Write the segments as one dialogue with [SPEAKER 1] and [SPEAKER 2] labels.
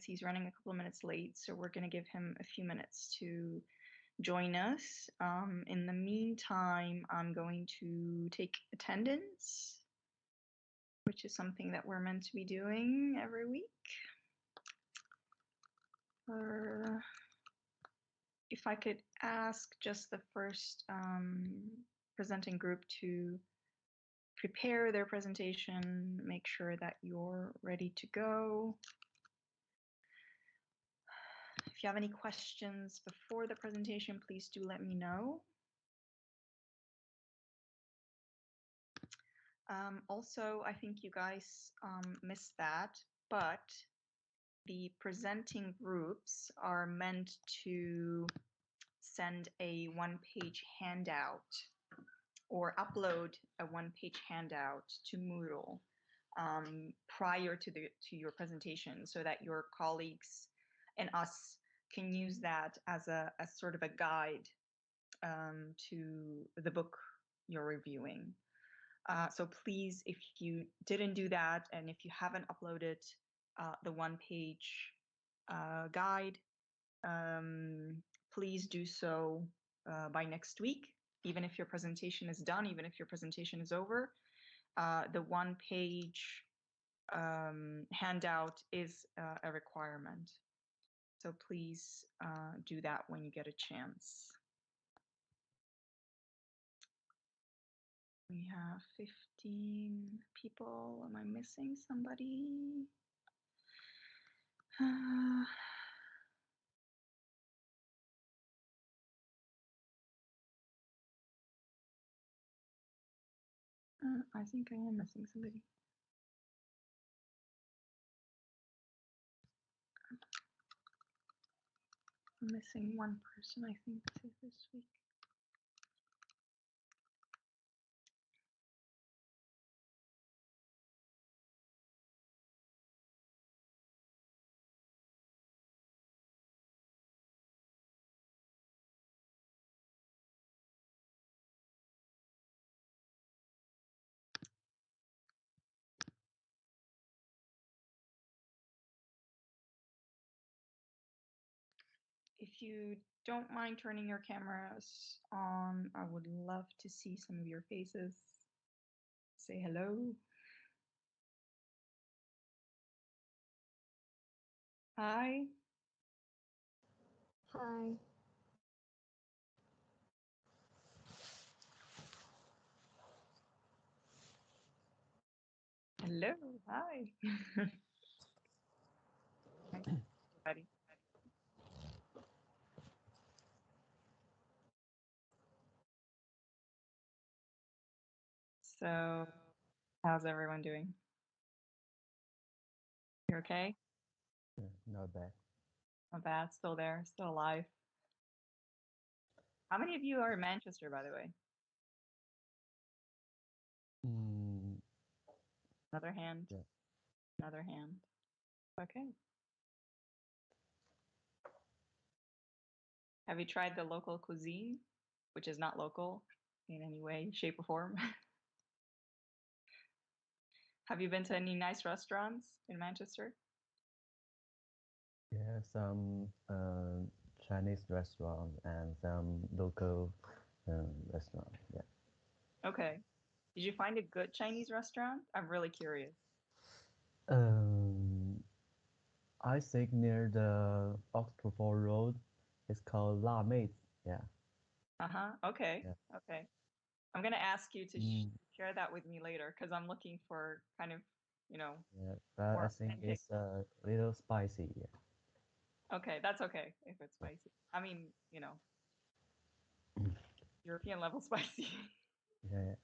[SPEAKER 1] He's running a couple of minutes late, so we're going to give him a few minutes to join us. In the meantime, I'm going to take attendance, which is something that we're meant to be doing every week. If I could ask just the first presenting group to prepare their presentation, make sure that you're ready to go. If you have any questions before the presentation, please do let me know. Also, I think you guys missed that, but the presenting groups are meant to send a one-page handout or upload a one-page handout to Moodle prior to your presentation, so that your colleagues and us can use that as sort of a guide to the book you're reviewing. So please, if you didn't do that, and if you haven't uploaded the one-page guide, please do so by next week. Even if your presentation is done, even if your presentation is over, the one-page handout is a requirement. So please do that when you get a chance. We have 15 people. Am I missing somebody? I think I am missing somebody. I'm missing one person, I think, this week. If you don't mind turning your cameras on, I would love to see some of your faces. Say hello. Hi.
[SPEAKER 2] Hi.
[SPEAKER 1] Hello. Hi. Hi, everybody. So, how's everyone doing? You okay?
[SPEAKER 3] Yeah, not bad.
[SPEAKER 1] Not bad. Still there. Still alive. How many of you are in Manchester, by the way? Another hand.
[SPEAKER 3] Yeah.
[SPEAKER 1] Another hand. Okay. Have you tried the local cuisine, which is not local in any way, shape, or form? Have you been to any nice restaurants in Manchester?
[SPEAKER 3] Yeah, some Chinese restaurant and some local restaurant. Yeah.
[SPEAKER 1] Okay. Did you find a good Chinese restaurant? I'm really curious.
[SPEAKER 3] I think near the Oxford Road, it's called La Mei's. Yeah.
[SPEAKER 1] Okay.
[SPEAKER 3] Yeah.
[SPEAKER 1] Okay. I'm gonna ask you to share that with me later, because I'm looking for kind of,
[SPEAKER 3] Yeah, but
[SPEAKER 1] more
[SPEAKER 3] I think
[SPEAKER 1] authentic.
[SPEAKER 3] it's a little spicy. Yeah.
[SPEAKER 1] Okay, that's okay if it's spicy. I mean, European level spicy.
[SPEAKER 3] Yeah.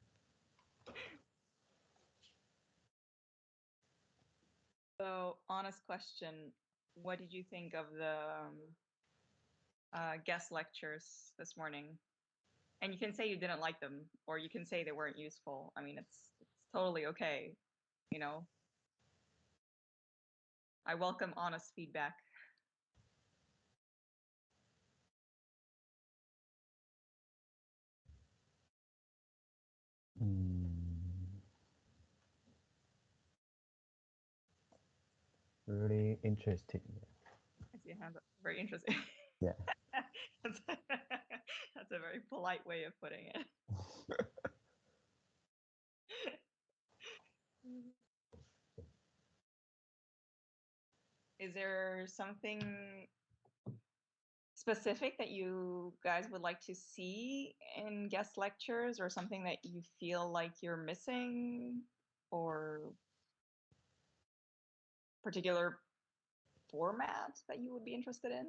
[SPEAKER 1] So, honest question, what did you think of the guest lectures this morning? And you can say you didn't like them, or you can say they weren't useful. I mean, it's totally okay, I welcome honest feedback.
[SPEAKER 3] Really interesting.
[SPEAKER 1] your hands up. Very interesting.
[SPEAKER 3] Yeah.
[SPEAKER 1] That's a very polite way of putting it. Is there something specific that you guys would like to see in guest lectures, or something that you feel like you're missing, or particular format that you would be interested in?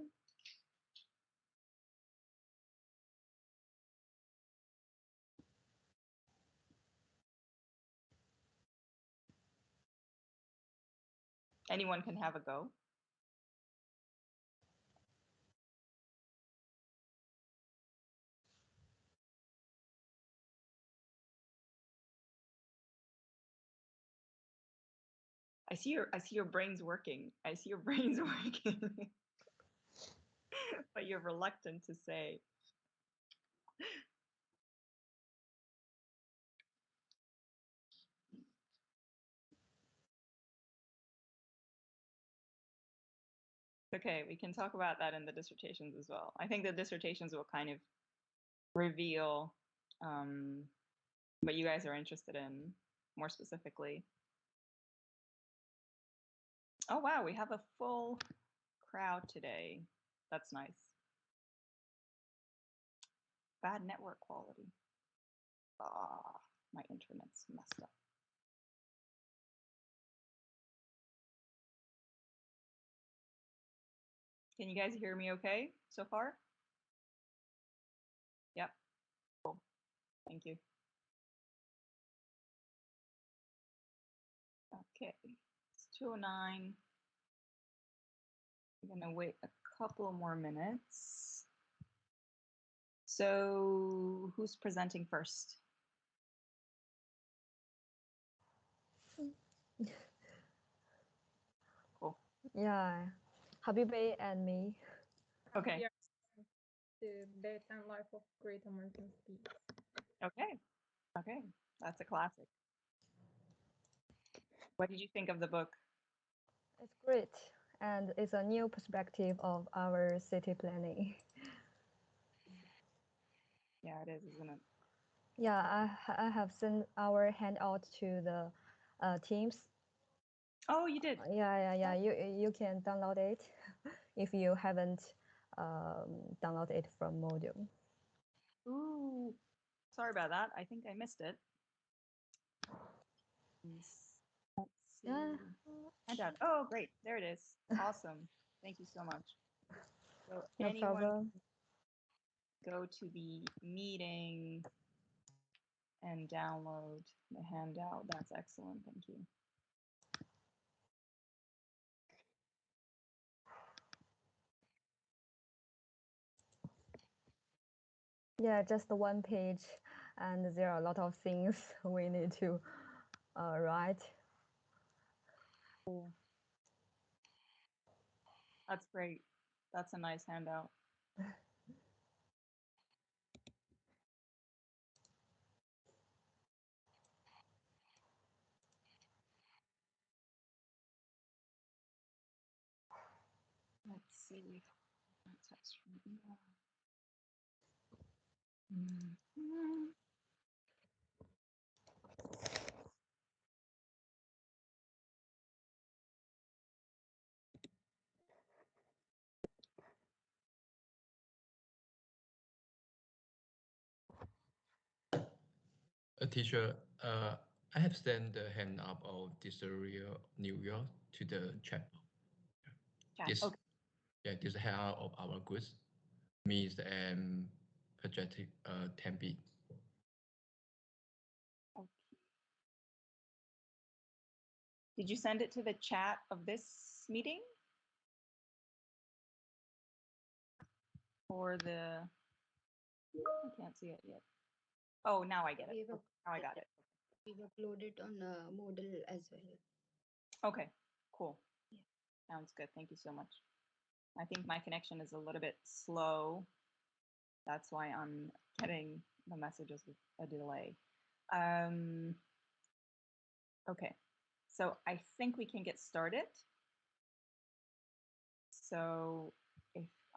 [SPEAKER 1] Anyone can have a go. I see your brains working. I see your brains working. But you're reluctant to say. Okay, we can talk about that in the dissertations as well. I think the dissertations will kind of reveal what you guys are interested in more specifically. Oh wow, we have a full crowd today. That's nice. Bad network quality. Ah, my internet's messed up. Can you guys hear me okay so far? Yep. Cool. Thank you. Okay, it's 2:09. I'm gonna wait a couple more minutes. So who's presenting first? Cool.
[SPEAKER 2] Yeah, Habibi and me.
[SPEAKER 1] Okay.
[SPEAKER 4] Yeah. The Death and Life of Great American Speed.
[SPEAKER 1] Okay. Okay. That's a classic. What did you think of the book?
[SPEAKER 2] It's great, and it's a new perspective of our city planning.
[SPEAKER 1] Yeah, it is, isn't it?
[SPEAKER 2] Yeah, I have sent our handout to the teams.
[SPEAKER 1] Oh, you did?
[SPEAKER 2] Yeah. You can download it if you haven't downloaded it from Module.
[SPEAKER 1] Ooh, sorry about that. I think I missed it. Let's see.
[SPEAKER 2] Yeah.
[SPEAKER 1] Handout. Oh, great. There it is. Awesome. Thank you so much. So
[SPEAKER 2] No
[SPEAKER 1] anyone
[SPEAKER 2] problem.
[SPEAKER 1] go to the meeting and download the handout. That's excellent. Thank you.
[SPEAKER 2] Yeah, just one page, and there are a lot of things we need to write.
[SPEAKER 1] Cool. That's great. That's a nice handout. Let's see. Text from email.
[SPEAKER 5] Teacher, I have sent the handout of Distillery New York to the chat. This,
[SPEAKER 1] Okay.
[SPEAKER 5] yeah, this handout of our goods, means and projected template.
[SPEAKER 1] Okay. Did you send it to the chat of this meeting? Or the, I can't see it yet. Oh, now I get it. Okay, now I got it.
[SPEAKER 6] We've uploaded on Moodle as well.
[SPEAKER 1] Okay, cool.
[SPEAKER 6] Yeah.
[SPEAKER 1] Sounds good. Thank you so much. I think my connection is a little bit slow. That's why I'm getting the messages with a delay. Okay, so I think we can get started. So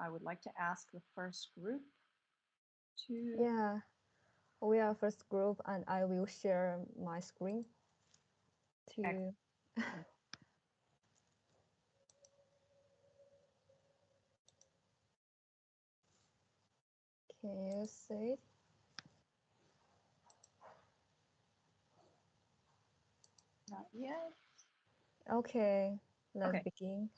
[SPEAKER 1] I would like to ask the first group to.
[SPEAKER 2] Yeah, we are first group, and I will share my screen to. Can you see it?
[SPEAKER 1] Not yet.
[SPEAKER 2] Okay, let's
[SPEAKER 1] Okay.
[SPEAKER 2] begin.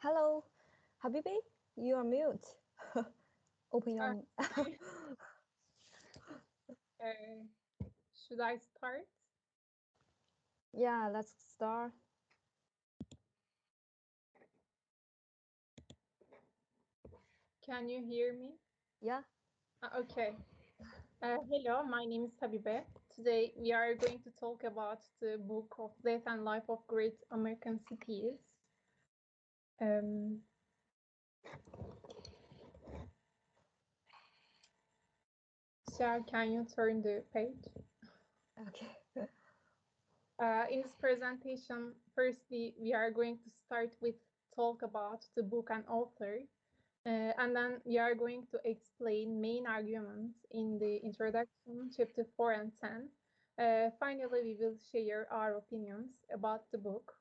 [SPEAKER 2] Hello, Habibi, you are mute. Open your.
[SPEAKER 4] Should I start?
[SPEAKER 2] Yeah, let's start.
[SPEAKER 4] Can you hear me?
[SPEAKER 2] Yeah.
[SPEAKER 4] Okay. Hello, my name is Habibe. Today we are going to talk about the book of Death and Life of Great American Cities. So can you turn the page?
[SPEAKER 2] Okay.
[SPEAKER 4] In this presentation, firstly, we are going to start with talk about the book and author, and then we are going to explain main arguments in the introduction, chapter 4 and 10. Finally, we will share our opinions about the book.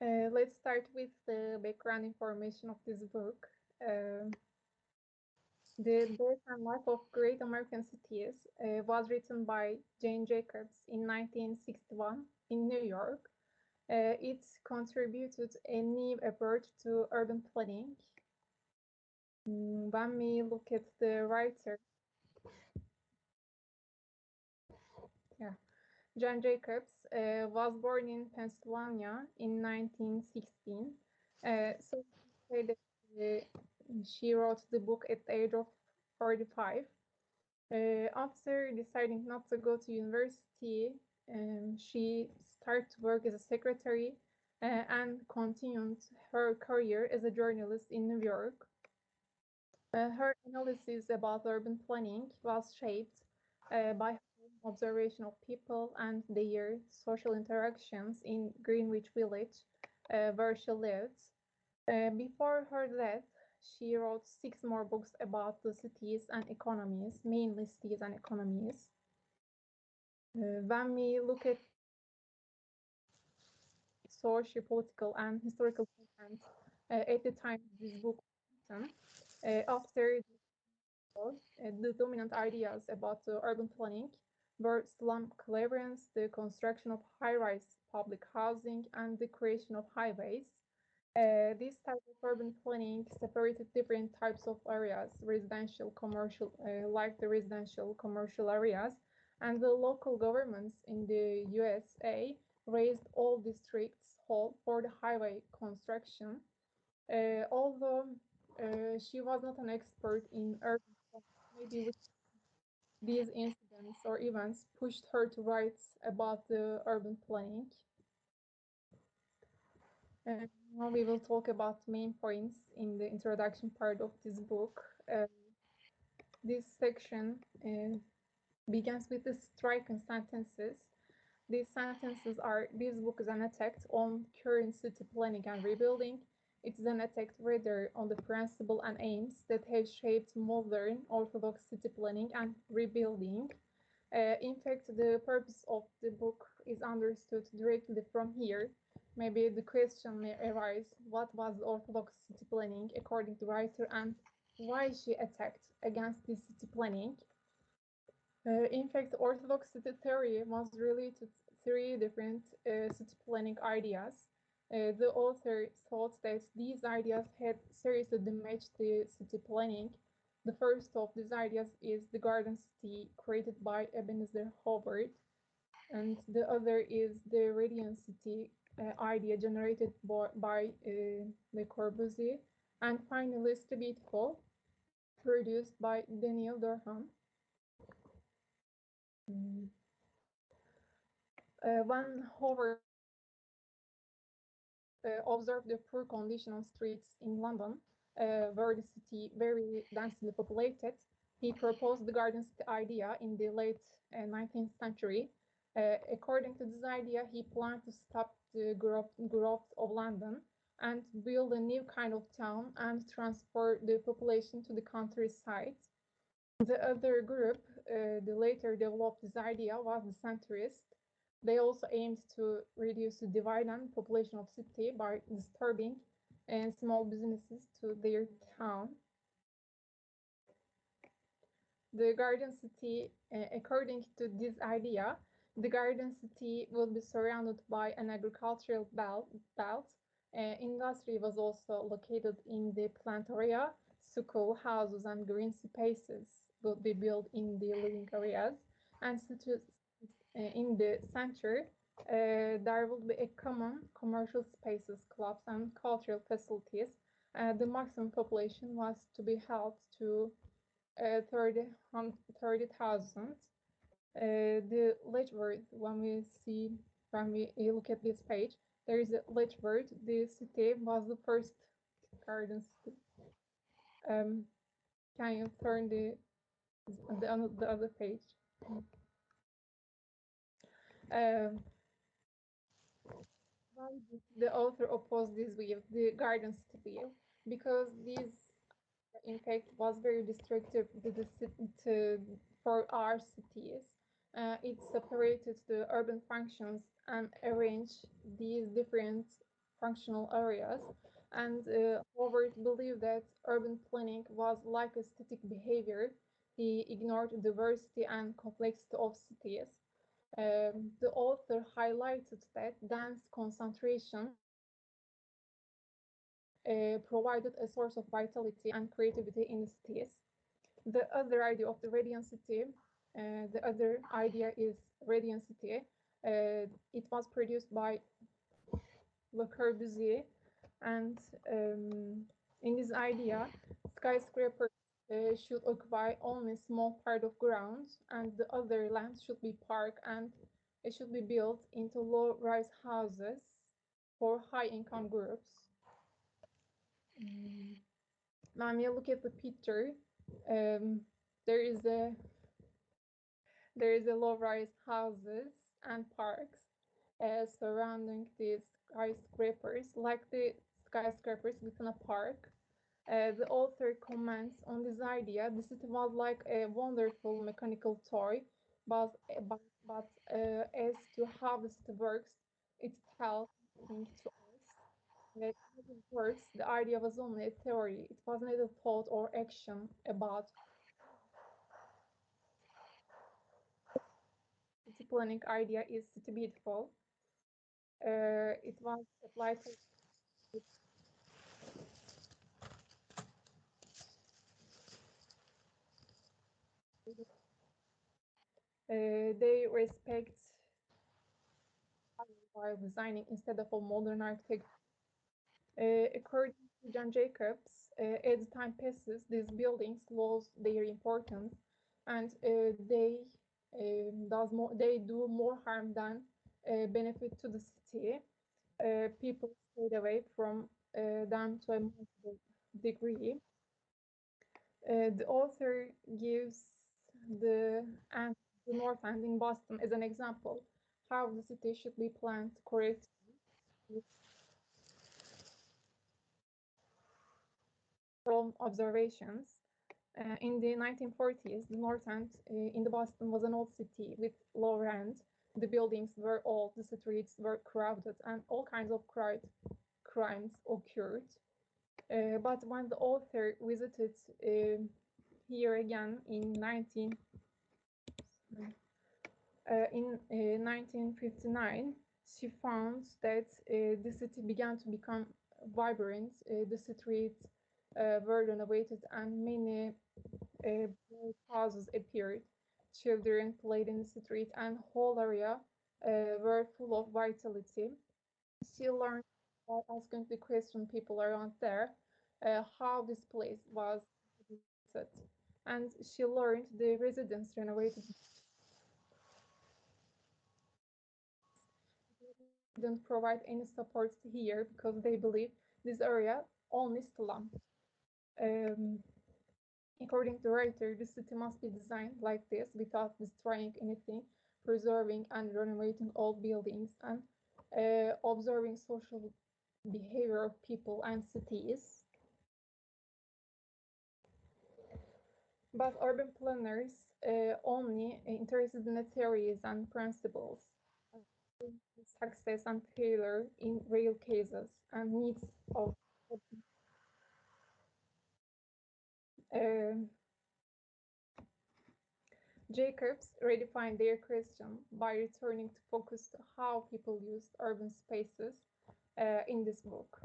[SPEAKER 4] Let's start with the background information of this book. The Death and Life of Great American Cities was written by Jane Jacobs in 1961 in New York. It contributed a new approach to urban planning. When we look at the writer, Jane Jacobs was born in Pennsylvania in 1916. So she wrote the book at the age of 45. After deciding not to go to university, she started to work as a secretary and continued her career as a journalist in New York. Her analysis about urban planning was shaped by her observation of people and their social interactions in Greenwich Village, where she lived. Before her death, she wrote 6 more books about the cities and economies, mainly cities and economies. When we look at social, political, and historical content at the time this book was written, after the dominant ideas about urban planning were slum clearance, the construction of high-rise public housing, and the creation of highways. This type of urban planning separated different types of areas, residential, commercial, like the residential commercial areas, and the local governments in the USA raised all districts whole for the highway construction. Although she was not an expert in urban planning, maybe these incidents or events pushed her to write about the urban planning. Now we will talk about main points in the introduction part of this book. This section begins with the striking sentences. These sentences are, this book is an attack on current city planning and rebuilding. It is an attack rather on the principle and aims that have shaped modern orthodox city planning and rebuilding. In fact, the purpose of the book is understood directly from here. Maybe the question may arise, what was orthodox city planning according to the writer, and why she attacked against this city planning? In fact, orthodox city theory was related to 3 different city planning ideas. The author thought that these ideas had seriously damaged the city planning. The first of these ideas is the garden city created by Ebenezer Hobart, and the other is the radiant city idea generated by Le Corbusier, and finally City Beautiful, produced by Daniel Durham. When Howard observed the poor condition on streets in London, where the city very densely populated, He proposed the garden city idea in the late 19th century. According to this idea, he planned to stop the growth of London and build a new kind of town and transfer the population to the countryside. The other group, the later developed this idea, was the centrists. They also aimed to reduce the divide and population of city by disturbing small businesses to their town. The garden city, according to this idea, the garden city will be surrounded by an agricultural belt. Industry was also located in the plant area. School, houses, and green spaces will be built in the living areas. And in the center, there will be a common commercial spaces, clubs, and cultural facilities. The maximum population was to be held to 30,000. The Ledgeword, when we look at this page, there is a Ledgeword. The city was the first garden city. Can you turn the other page? Why did the author oppose this view, the garden city view? Because this, in fact, was very destructive for our cities. It separated the urban functions and arranged these different functional areas. And Howard believed that urban planning was like a static behavior. He ignored diversity and complexity of cities. The author highlighted that dense concentration provided a source of vitality and creativity in the cities. The other idea of the radiant city, the other idea is radiant city. It was produced by Le Corbusier, and in this idea, skyscrapers should occupy only a small part of ground, and the other land should be park, and it should be built into low-rise houses for high-income groups. Now, when you look at the picture, there is a low-rise houses and parks surrounding these skyscrapers, like the skyscrapers within a park. The author comments on this idea. The city was like a wonderful mechanical toy, but as to how the city works, it tells nothing to us. In other words, the idea was only a theory. It was not a thought or action about city planning idea is city beautiful. It was applied to they respect while designing instead of a modern architecture. According to John Jacobs, as time passes, these buildings lose their importance, and they do more harm than benefit to the city. People stayed away from them to a multiple degree. The author gives the North End in Boston as an example how the city should be planned correctly from observations. In the 1940s, the North End in the Boston was an old city with low rent. The buildings were old, the streets were crowded, and all kinds of crimes occurred. But when the author visited here again in 1959, she found that the city began to become vibrant. The streets were renovated, and many houses appeared. Children played in the street, and whole area were full of vitality. She learned by asking the question people around there how this place was visited. And she learned the residents renovated didn't provide any support here because they believe this area only slum. According to the writer, the city must be designed like this without destroying anything, preserving and renovating old buildings, and observing social behavior of people and cities. But urban planners only interested in the theories and principles, success and failure in real cases, and needs of Jacobs redefined their question by returning to focus to how people used urban spaces in this book.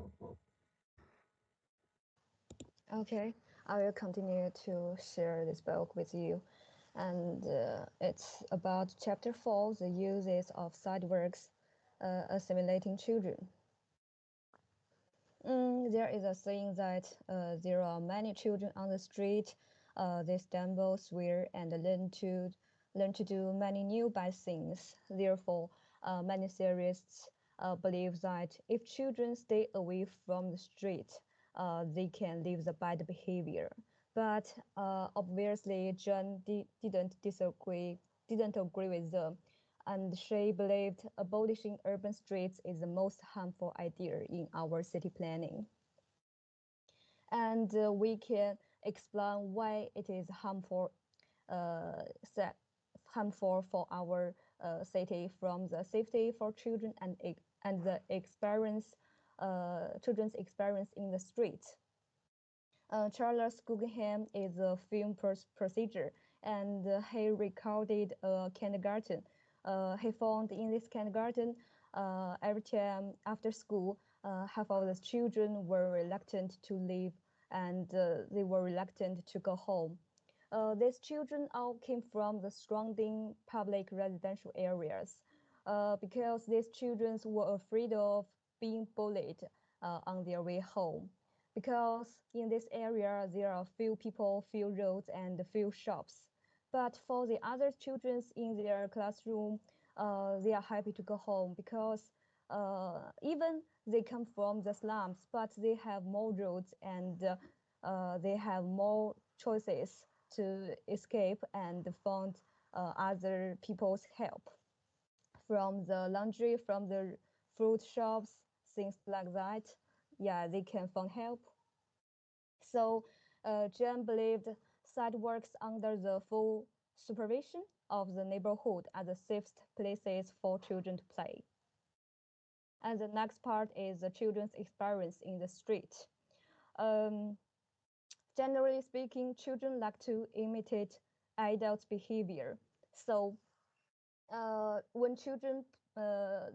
[SPEAKER 2] Okay, I will continue to share this book with you. And it's about chapter 4, the uses of side works assimilating children. There is a saying that there are many children on the street. They stumble, swear, and learn to do many new bad things. Therefore, many theorists believe that if children stay away from the street, they can leave the bad behavior. But obviously, John didn't agree with them, and she believed abolishing urban streets is the most harmful idea in our city planning. And we can explain why it is harmful for our city from the safety for children and the experience children's experience in the street. Charles Guggenheim is a film procedure, and he recorded a kindergarten. He found in this kindergarten, every time after school, half of the children were reluctant to leave, and they were reluctant to go home. These children all came from the surrounding public residential areas, because these children were afraid of being bullied on their way home. Because in this area there are few people, few roads, and few shops. But for the other children in their classroom, they are happy to go home because even they come from the slums, but they have more roads and they have more choices to escape and find other people's help. From the laundry, from the fruit shops, things like that. Yeah, they can find help. So Jen believed site works under the full supervision of the neighborhood are the safest places for children to play. And the next part is the children's experience in the street. Generally speaking, children like to imitate adults' behavior. So when children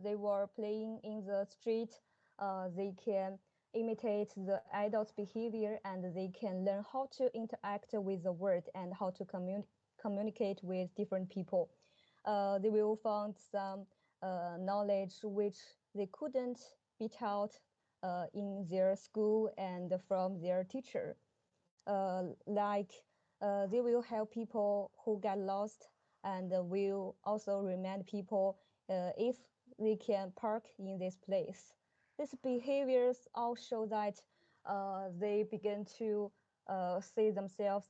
[SPEAKER 2] they were playing in the street, they can imitate the adults' behavior, and they can learn how to interact with the world and how to communicate with different people. They will find some knowledge which they couldn't be taught in their school and from their teacher. Like they will help people who get lost, and will also remind people if they can park in this place. These behaviors all show that they begin to see themselves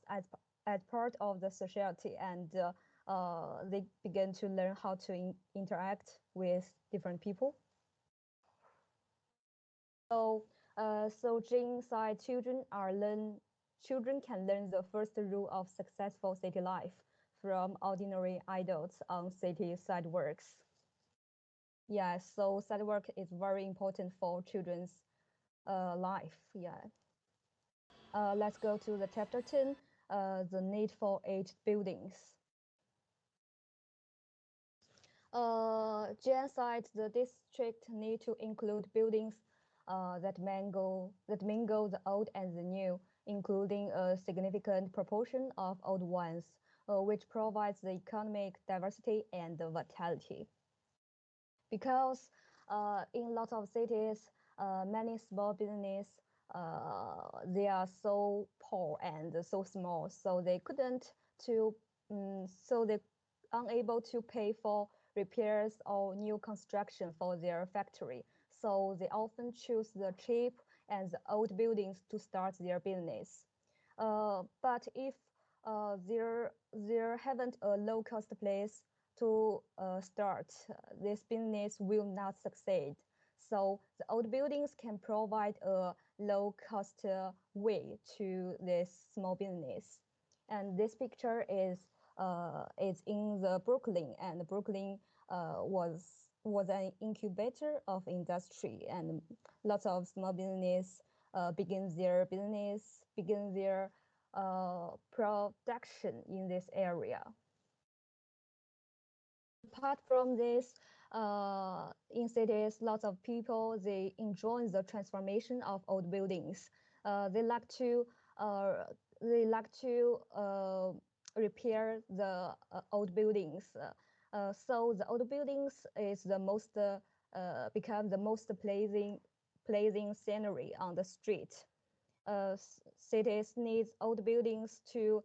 [SPEAKER 2] as part of the society, and they begin to learn how to interact with different people. So Jane said children can learn the first rule of successful city life from ordinary adults on city sidewalks. Yeah, so sidewalk is very important for children's life. Yeah. Let's go to the chapter 10, the need for aged buildings. Jan said the district need to include buildings that mingle the old and the new, including a significant proportion of old ones, which provides the economic diversity and the vitality. Because in lots of cities, many small business they are so poor and so small, so they couldn't so they unable to pay for repairs or new construction for their factory. So they often choose the cheap and the old buildings to start their business. But if there haven't a low-cost place to start, this business will not succeed. So the old buildings can provide a low-cost way to this small business. And this picture is in the Brooklyn, and Brooklyn was an incubator of industry, and lots of small business begin their production in this area. Apart from this, in cities, lots of people, they enjoy the transformation of old buildings. They like to repair the old buildings. So the old buildings is the most become the most pleasing scenery on the street. Cities need old buildings to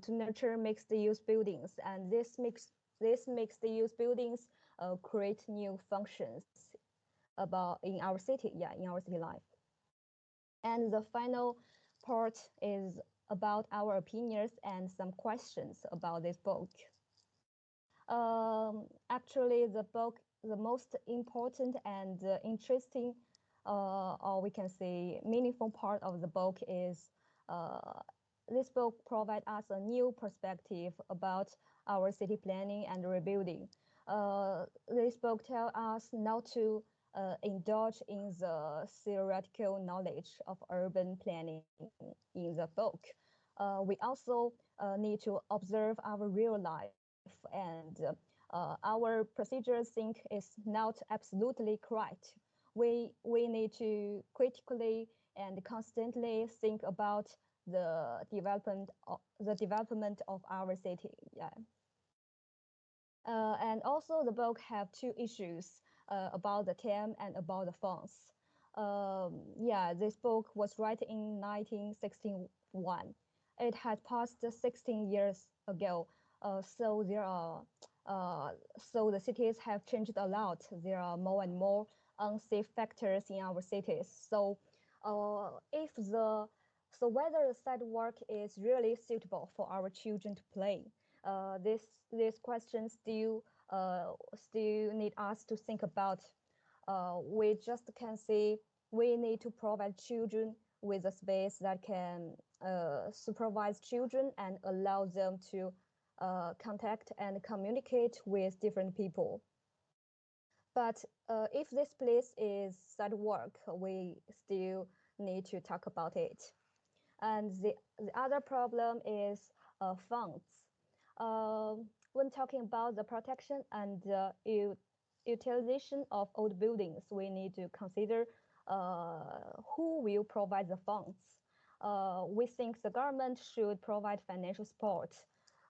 [SPEAKER 2] nurture mixed-use buildings, and this mixed-use buildings create new functions in our city life. And the final part is about our opinions and some questions about this book. Actually, the most important and interesting, or we can say meaningful part of the book is this book provides us a new perspective about our city planning and rebuilding. This book tells us not to indulge in the theoretical knowledge of urban planning in the book. We also need to observe our real life, and our procedures think is not absolutely correct. We need to critically and constantly think about the development of our city. Yeah. And also the book have two issues about the theme and about the fonts. Yeah, this book was written in 1961. It had passed 16 years ago. So the cities have changed a lot. There are more and more unsafe factors in our cities. So whether the sidewalk is really suitable for our children to play, this question still need us to think about. We just can say we need to provide children with a space that can supervise children and allow them to contact and communicate with different people. But if this place is sidewalk, we still need to talk about it. And the other problem is funds. When talking about the protection and utilization of old buildings, we need to consider who will provide the funds. We think the government should provide financial support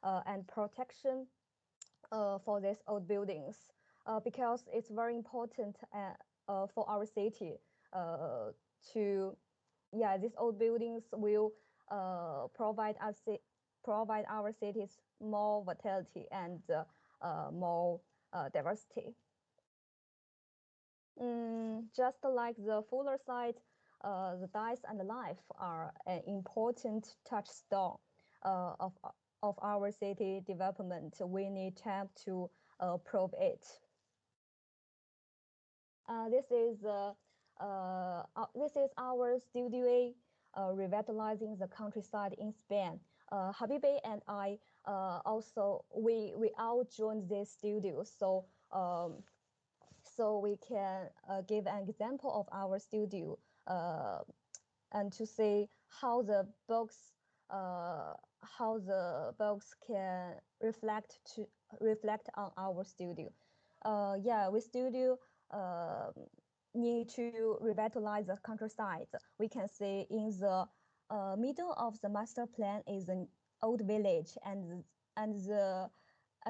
[SPEAKER 2] and protection for these old buildings because it's very important for our city these old buildings will provide our cities more vitality and more diversity. Just like the fuller side, the dice and the life are an important touchstone of our city development. We need time to prove it. This is our Studio A, revitalizing the countryside in Spain. Habibi and I also we all joined this studio, so we can give an example of our studio and to see how the books can reflect on our studio. We studio need to revitalize the countryside. We can see in the middle of the master plan is an old village, and at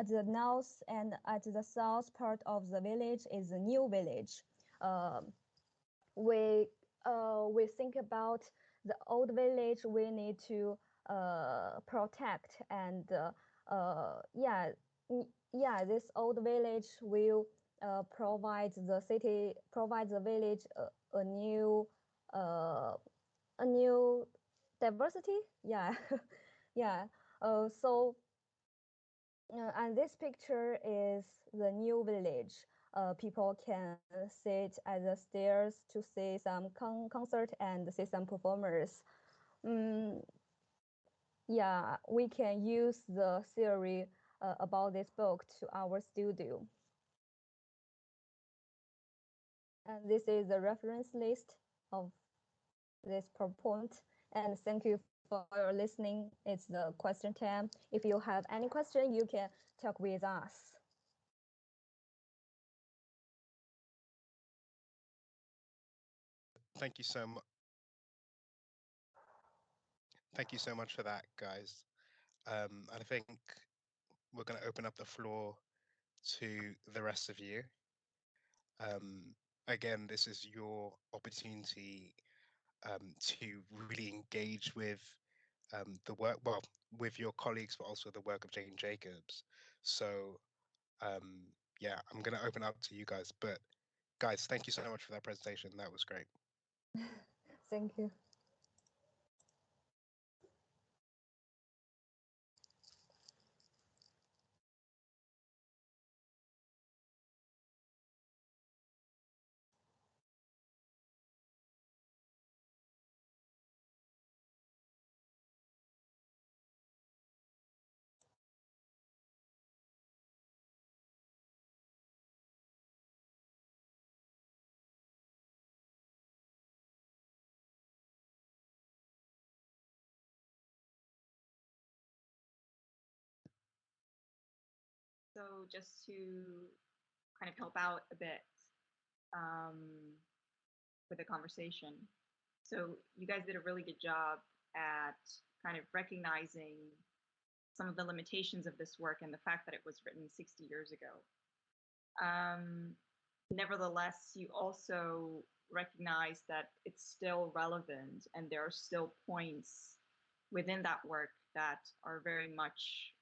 [SPEAKER 2] the north and at the south part of the village is a new village. We think about the old village. We need to protect, and this old village will provide the village a new diversity. Yeah, yeah. And this picture is the new village. People can sit at the stairs to see some concert and see some performers. Yeah, we can use the theory about this book to our studio. And this is the reference list of this PowerPoint. And thank you for your listening. It's the question time. If you have any question, you can talk with us.
[SPEAKER 7] Thank you so much. Thank you so much for that, guys. And I think we're going to open up the floor to the rest of you. Again, this is your opportunity to really engage with the work, well, with your colleagues, but also the work of Jane Jacobs. So, yeah, I'm going to open up to you guys. But guys, thank you so much for that presentation. That was great.
[SPEAKER 2] Thank you.
[SPEAKER 1] So just to kind of help out a bit with the conversation. So you guys did a really good job at kind of recognizing some of the limitations of this work and the fact that it was written 60 years ago. Nevertheless, you also recognize that it's still relevant and there are still points within that work that are very much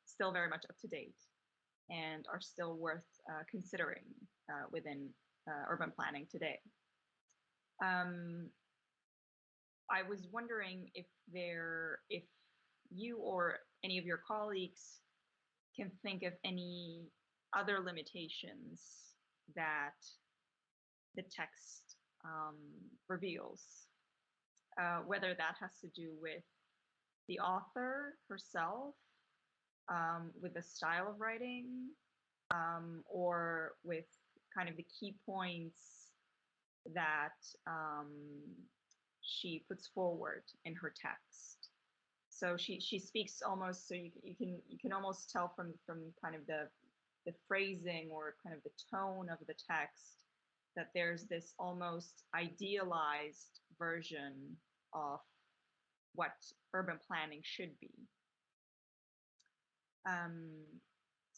[SPEAKER 1] still very much up to date and are still worth considering within urban planning today. I was wondering if you or any of your colleagues can think of any other limitations that the text reveals, whether that has to do with the author herself, with the style of writing, or with kind of the key points that she puts forward in her text. So she speaks almost, so you can almost tell from kind of the phrasing or kind of the tone of the text that there's this almost idealized version of what urban planning should be.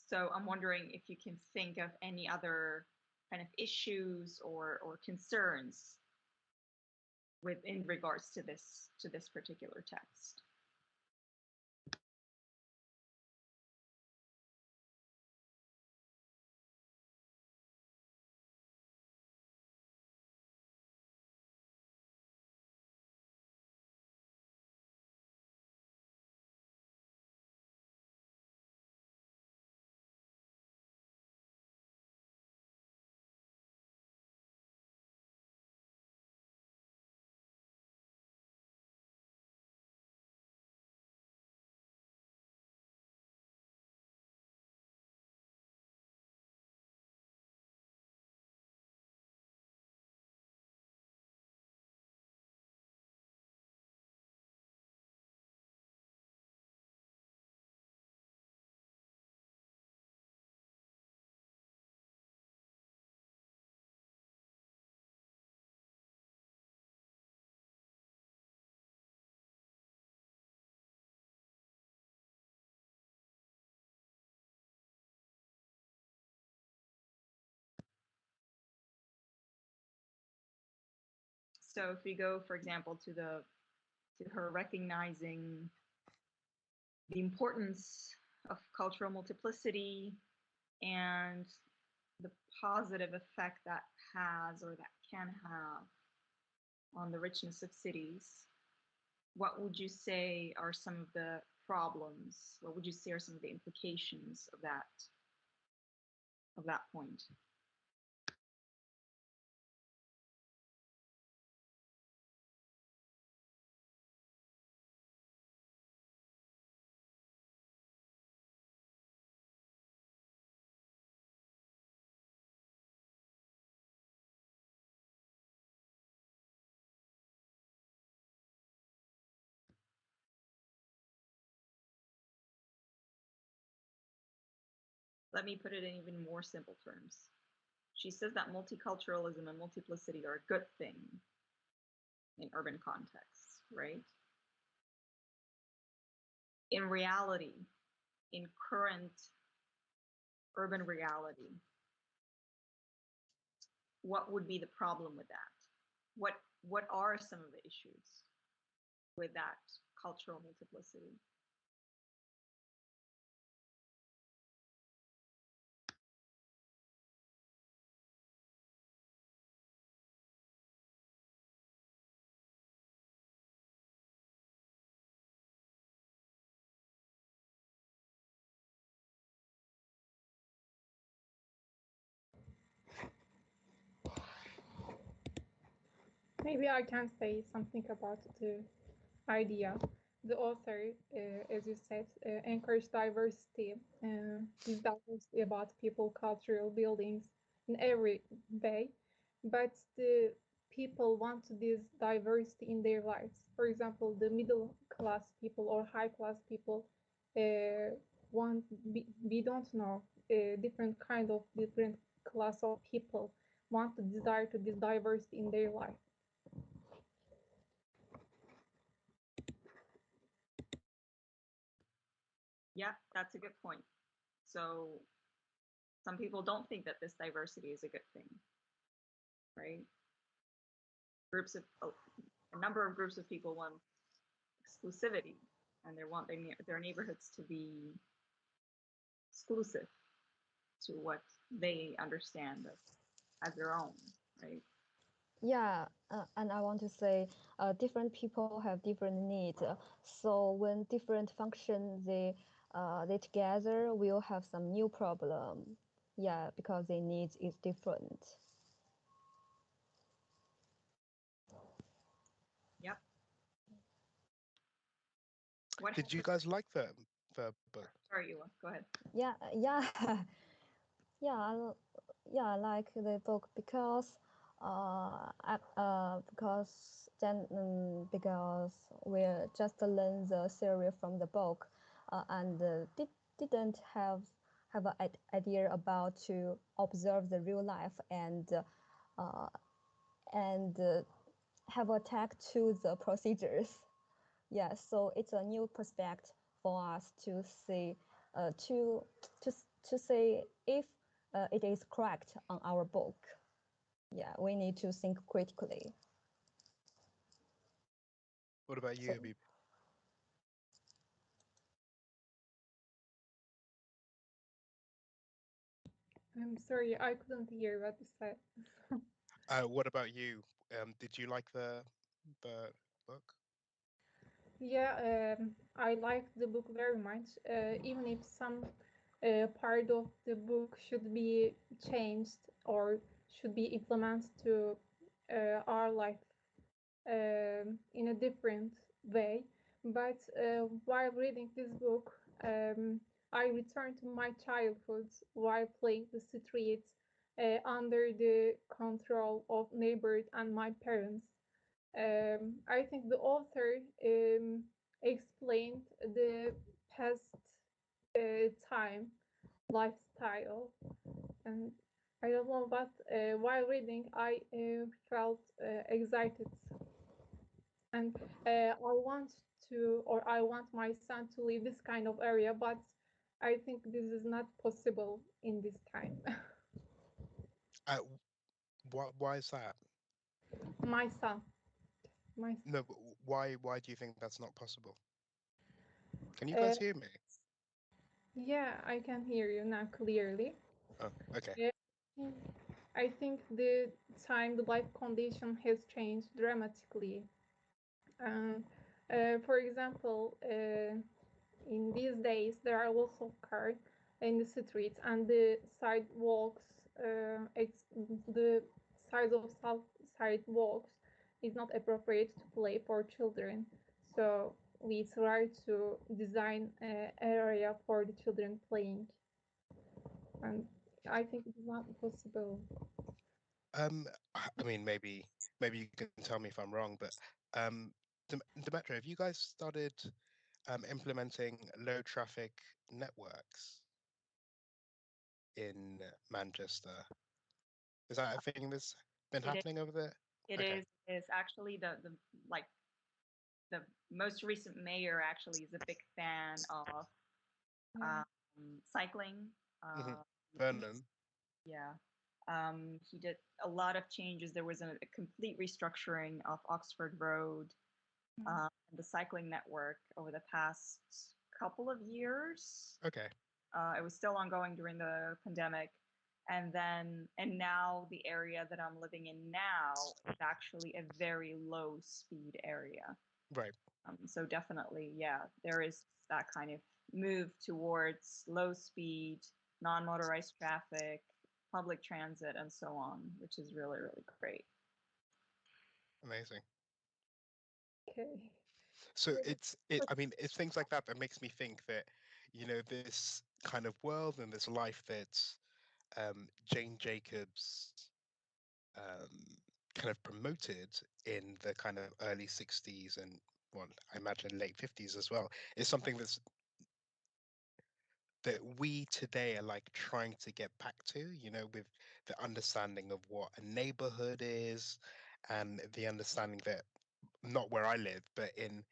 [SPEAKER 1] So I'm wondering if you can think of any other kind of issues or concerns in regards to this particular text. So if we go, for example, to her recognizing the importance of cultural multiplicity and the positive effect that has or that can have on the richness of cities. what would you say are some of the problems? What would you say are some of the implications of that point? Let me put it in even more simple terms. She says that multiculturalism and multiplicity are a good thing in urban contexts, right? In reality, in current urban reality, what would be the problem with that? What are some of the issues with that cultural multiplicity?
[SPEAKER 4] Maybe I can say something about the idea. The author, as you said, encouraged diversity. This diversity about people, cultural buildings in every way, but the people want this diversity in their lives. For example, the middle class people or high class people want. We don't know different kind of different class of people want to desire to this diversity in their life.
[SPEAKER 1] Yeah, that's a good point. So some people don't think that this diversity is a good thing, right? A number of groups of people want exclusivity, and they want their neighborhoods to be exclusive to what they understand as their own, right?
[SPEAKER 2] Yeah, and I want to say, different people have different needs. So when different function they together will have some new problem. Yeah, because their needs is different.
[SPEAKER 1] Yep.
[SPEAKER 7] Did you guys like the book?
[SPEAKER 1] Sorry, Ewa, go ahead.
[SPEAKER 2] Yeah, yeah, I like the book because because we just learn the theory from the book, and didn't have an idea about to observe the real life and have a tag to the procedures. Yeah, so it's a new perspective for us to see, to say if it is correct on our book. Yeah, we need to think critically.
[SPEAKER 7] What about you, Habib?
[SPEAKER 4] I'm sorry, I couldn't hear what you said.
[SPEAKER 7] What about you? Did you like the book?
[SPEAKER 4] Yeah, I liked the book very much, even if some part of the book should be changed or should be implemented to our life in a different way. But while reading this book, I returned to my childhood while playing the streets under the control of neighbors and my parents. I think the author explained the past time lifestyle, and I don't know, but while reading, I felt excited, and I want my son to live this kind of area, but I think this is not possible in this time.
[SPEAKER 7] Why is that?
[SPEAKER 4] My son,
[SPEAKER 7] No, but why do you think that's not possible? Can you
[SPEAKER 4] uh,
[SPEAKER 7] guys hear me?
[SPEAKER 4] yeah, I can hear you now clearly.
[SPEAKER 7] Oh, okay.
[SPEAKER 4] Yeah, I think the life condition has changed dramatically. And For example, in these days, there are lots of cars in the streets, and the sidewalks, the size of sidewalks is not appropriate to play for children. So we try to design an area for the children playing, and I think it is not possible.
[SPEAKER 7] I mean, maybe you can tell me if I'm wrong, but Demetra, have you guys started implementing low traffic networks in Manchester? Is that a thing that's been happening over there?
[SPEAKER 1] It is actually the like the most recent mayor actually is a big fan of cycling.
[SPEAKER 7] Vernon.
[SPEAKER 1] Yeah. He did a lot of changes. There was a complete restructuring of Oxford Road, the cycling network over the past couple of years.
[SPEAKER 7] Okay.
[SPEAKER 1] It was still ongoing during the pandemic. And now the area that I'm living in now is actually a very low speed area.
[SPEAKER 7] Right.
[SPEAKER 1] So definitely, yeah, there is that kind of move towards low speed, non-motorized traffic, public transit, and so on, which is really, really great.
[SPEAKER 7] Amazing.
[SPEAKER 4] Okay.
[SPEAKER 7] So I mean, it's things like that that makes me think that, you know, this kind of world and this life that Jane Jacobs kind of promoted in the kind of early 60s and, well, I imagine late 50s as well, is something that we today are like trying to get back to, you know, with the understanding of what a neighborhood is, and the understanding that, not where I live, but in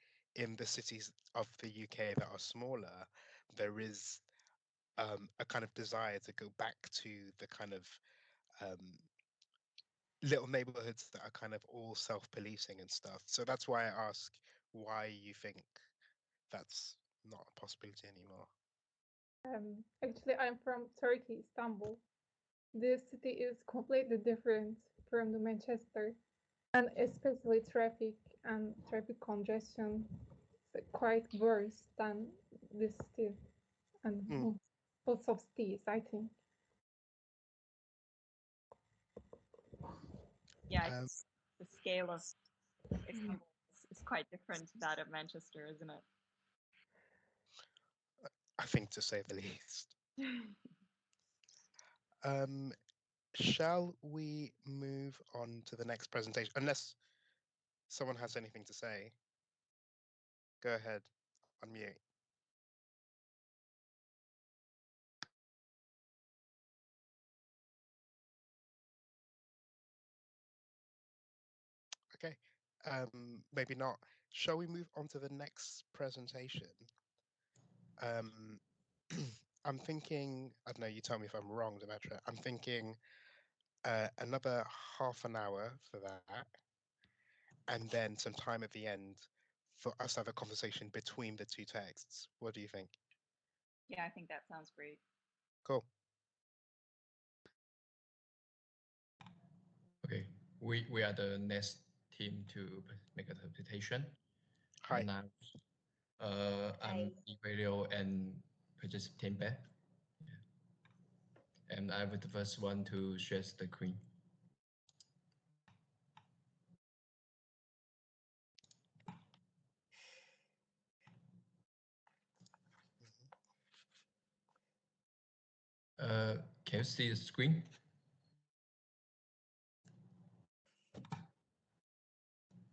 [SPEAKER 7] the cities of the UK that are smaller, there is a kind of desire to go back to the kind of little neighborhoods that are kind of all self-policing and stuff. So that's why I ask why you think that's not a possibility anymore.
[SPEAKER 4] Actually, I'm from Turkey, Istanbul. This city is completely different from the Manchester, and especially traffic congestion is quite worse than this city and lots of cities, I think.
[SPEAKER 1] Yeah, the scale of Istanbul is quite different to that of Manchester, isn't it?
[SPEAKER 7] I think, to say the least. Shall we move on to the next presentation? Unless someone has anything to say, go ahead, unmute. Okay, maybe not. Shall we move on to the next presentation? I'm thinking, I don't know, you tell me if I'm wrong, Demetra. I'm thinking another half an hour for that, and then some time at the end for us to have a conversation between the two texts. What do you think?
[SPEAKER 1] Yeah, I think that sounds great.
[SPEAKER 7] Cool.
[SPEAKER 5] Okay, we are the next team to make a presentation.
[SPEAKER 7] Hi.
[SPEAKER 5] And I'm Emilio and participating back. Yeah. And I was the first one to share the screen. Can you see the screen?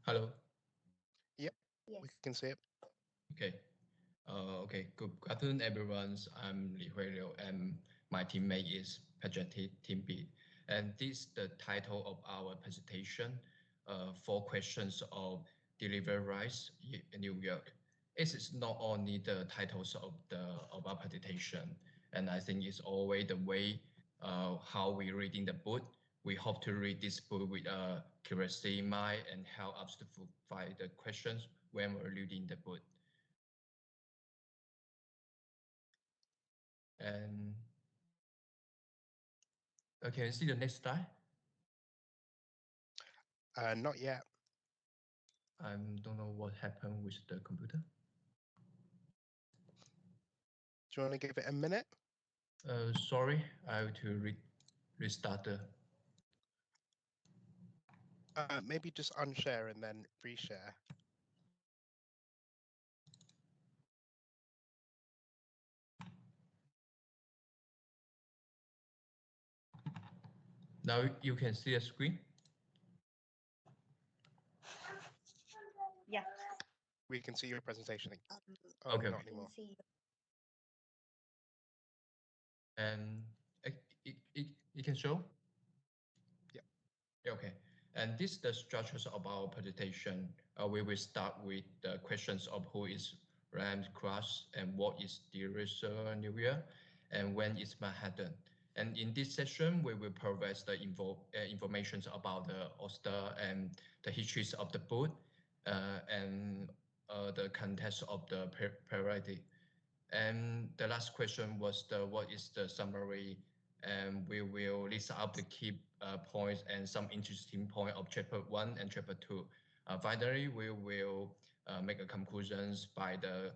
[SPEAKER 5] Hello?
[SPEAKER 7] Yep,
[SPEAKER 6] Yes.
[SPEAKER 7] we can see it.
[SPEAKER 5] Okay. Okay, good afternoon, everyone. I'm Li Huiliu, and my teammate is Patrick Team B. And this is the title of our presentation, 4 questions of delivery rights in New York. It is not only the titles of our presentation, and I think it's always the way how we reading the book. We hope to read this book with a curiosity in mind and help us to find the questions when we're reading the book. And okay, see the next slide.
[SPEAKER 7] Not yet.
[SPEAKER 5] I don't know what happened with the computer.
[SPEAKER 7] Do you want to give it a minute?
[SPEAKER 5] Sorry, I have to restart the.
[SPEAKER 7] Maybe just unshare and then reshare.
[SPEAKER 5] Now you can see a screen.
[SPEAKER 1] Yes.
[SPEAKER 7] We can see your presentation. Oh,
[SPEAKER 5] Okay.
[SPEAKER 7] not
[SPEAKER 6] I can
[SPEAKER 7] anymore.
[SPEAKER 6] see.
[SPEAKER 5] And it can show.
[SPEAKER 7] Yeah.
[SPEAKER 5] Okay. And this the structures of our presentation. We will start with the questions of who is Rams Crush and what is the New Year and when is Manhattan. And in this session, we will provide the information about the author and the histories of the book and the context of the parody. And the last question was what is the summary? And we will list out the key points and some interesting point of chapter 1 and chapter 2. Finally, we will make a conclusions by the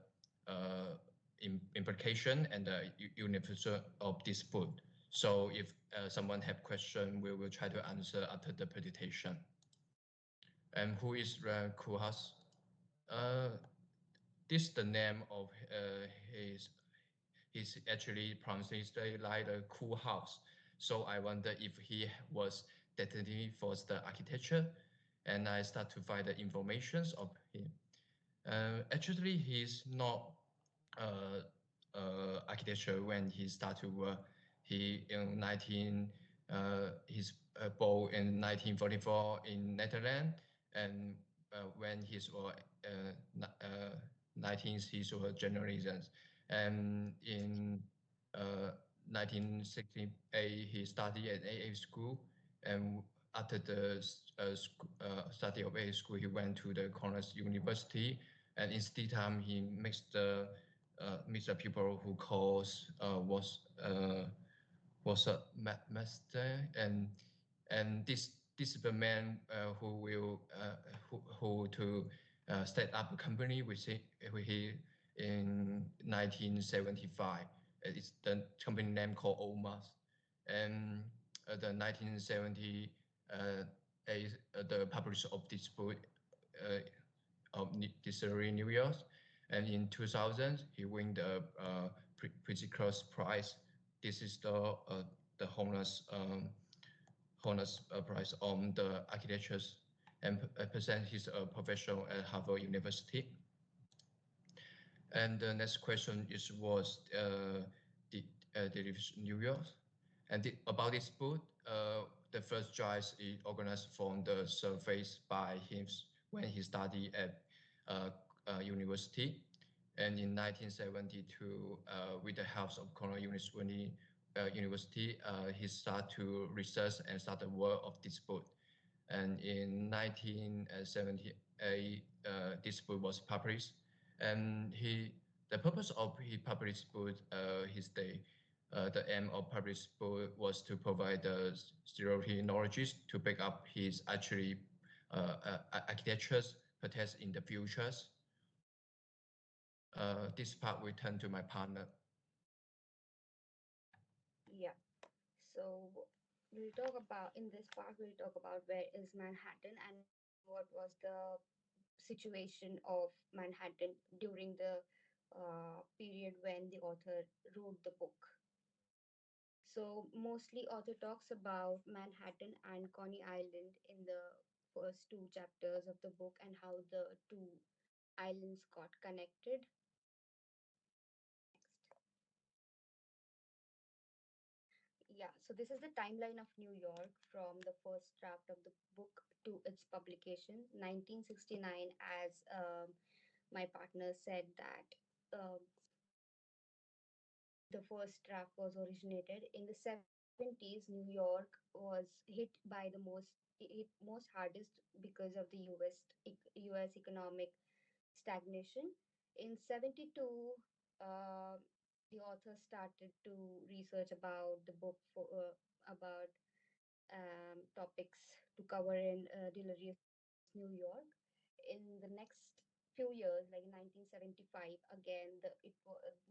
[SPEAKER 5] implication and the universal of this book. So if someone have question, we will try to answer after the presentation. And who is Ran Kuhas? This is the name of his he's actually pronounced like a cool house. So I wonder if he was definitely for the architecture, and I start to find the informations of him. Actually, he's not uh, architecture when he started to work. He in 19 he's born in 1944 in Netherlands, and when he's 19 he's a journalist, and in 1968 he studied at AA school, and after the study of AA school he went to the Cornell University, and instead time he meets the people who calls was a master, and this is the man who will who to set up a company with he in 1975. It's the company name called Omas, and the 1970 the publisher of this book uh, of Distillery New York, and in 2000 he won the Pretty Cross Prize. This is the honors prize on the architectures, and present his professional at Harvard University. And the next question is the New York, and about this book, the first draft is organized from the surface by him when he studied at uh, university, and in 1972, with the help of Cornell University, he started to research and start the work of this book. And in 1978, this book was published, and the purpose of his published book, the aim of published book was to provide the theory knowledge to back up his actually architectures protest in the futures. This part we turn to my partner.
[SPEAKER 6] Yeah. So we'll talk about in this part. We'll talk about where is Manhattan and what was the situation of Manhattan during the period when the author wrote the book. So mostly author talks about Manhattan and Coney Island in the first two chapters of the book and how the two islands got connected. Next. Yeah, so this is the timeline of New York from the first draft of the book to its publication, 1969, as my partner said that the first draft was originated. In the 70s, New York was hit by the most hardest because of the US economic stagnation. In 72, uh, the author started to research about the book about topics to cover in delirious New York. In in the next few years, like in 1975, again,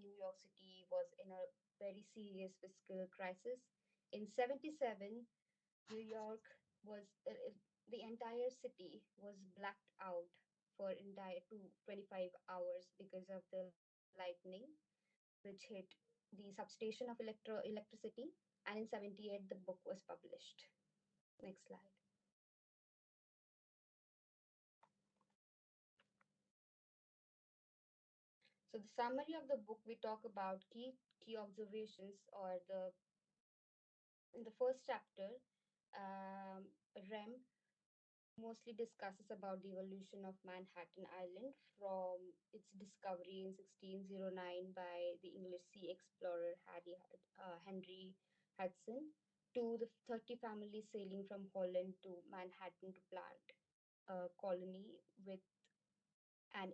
[SPEAKER 6] New York City was in a very serious fiscal crisis. In 77, New York was the entire city was blacked out for entire 25 hours because of the lightning, which hit the substation of electricity. And in 78, the book was published. Next slide. So the summary of the book, we talk about key observations, or the in the first chapter, Rem mostly discusses about the evolution of Manhattan Island from its discovery in 1609 by the English sea explorer Henry Hudson, to the 30 families sailing from Holland to Manhattan to plant a colony with an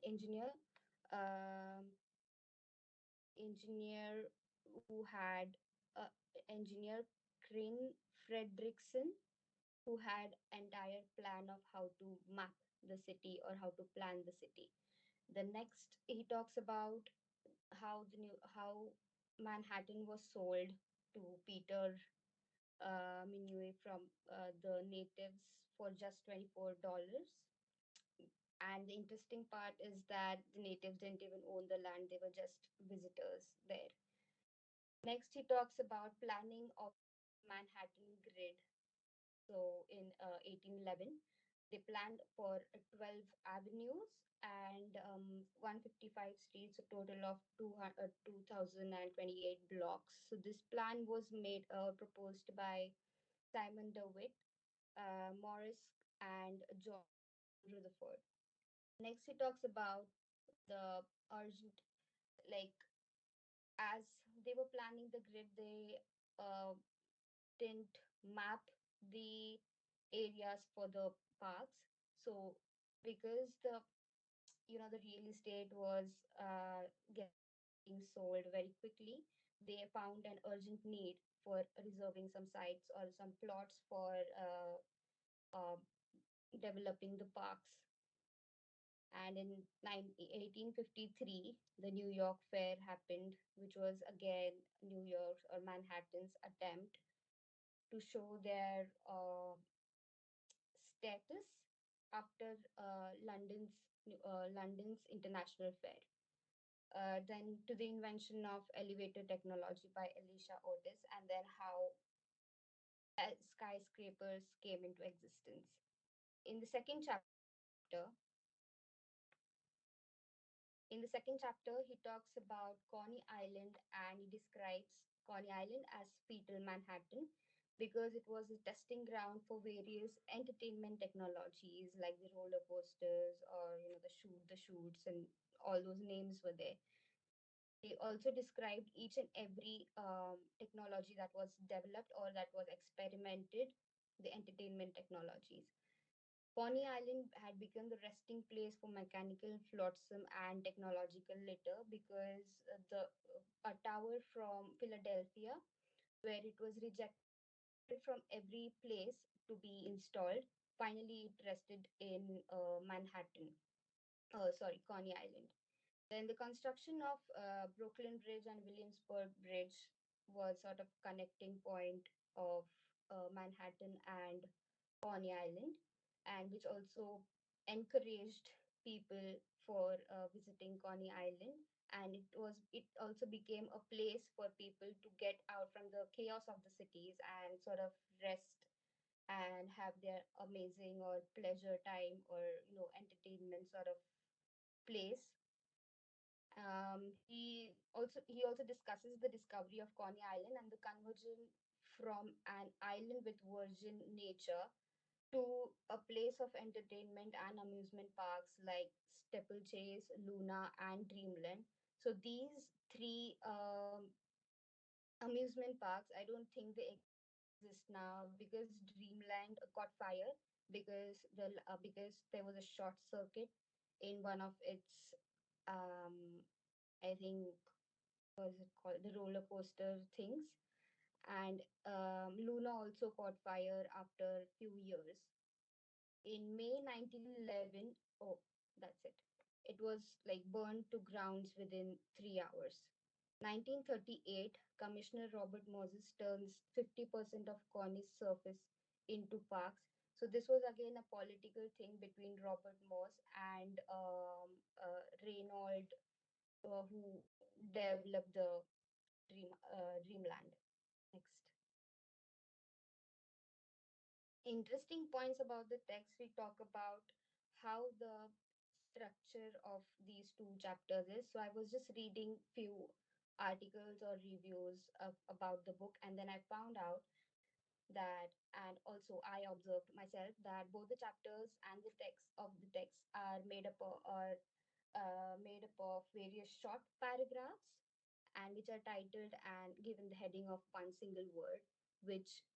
[SPEAKER 6] um, engineer who had uh, engineer Crane Fredrickson, who had entire plan of how to map the city or how to plan the city. The next, he talks about how Manhattan was sold to Peter Minuit from the natives for just $24. And the interesting part is that the natives didn't even own the land; they were just visitors there. Next, he talks about planning of Manhattan grid. So in 1811, they planned for 12 avenues and 155 streets, a total of 2,028 blocks. So this plan was proposed by Simon DeWitt, Morris, and John Rutherford. Next, he talks about the urgent, like, as they were planning the grid, they uh, didn't map the areas for the parks. So because the real estate was getting sold very quickly, they found an urgent need for reserving some sites or some plots for uh, developing the parks. And in 1853, the New York Fair happened, which was again New York's or Manhattan's attempt to show their status after London's International Fair. Then to the invention of elevator technology by Elisha Otis, and then how skyscrapers came into existence. In the second chapter, he talks about Coney Island, and he describes Coney Island as fetal Manhattan because it was a testing ground for various entertainment technologies like the roller coasters, or the shoots, and all those names were there. They also described each and every technology that was developed or that was experimented, the entertainment technologies. Coney Island had become the resting place for mechanical flotsam and technological litter because a tower from Philadelphia, where it was rejected from every place to be installed, finally it rested in Manhattan. Sorry, Coney Island. Then the construction of Brooklyn Bridge and Williamsburg Bridge was sort of connecting point of Manhattan and Coney Island, and which also encouraged people for visiting Coney Island. And it also became a place for people to get out from the chaos of the cities and sort of rest and have their amazing or pleasure time, or entertainment sort of place. He also discusses the discovery of Coney Island and the conversion from an island with virgin nature to a place of entertainment and amusement parks like Steeplechase, Luna, and Dreamland. So these three amusement parks, I don't think they exist now because Dreamland got fire because there was a short circuit in one of its um, I think, what is it called, the roller coaster things. And Luna also caught fire after a few years. In May 1911, oh, That's it. It was like burned to grounds within 3 hours. 1938, Commissioner Robert Moses turns 50% of Cornish surface into parks. So this was again a political thing between Robert Morse and Reynold, who developed the dreamland. Next. Interesting points about the text. We talk about how the structure of these two chapters is. So I was just reading few articles or reviews about the book, and then I found out that, and also I observed myself that both the chapters and the text of the text are made up of various short paragraphs, and which are titled and given the heading of one single word, which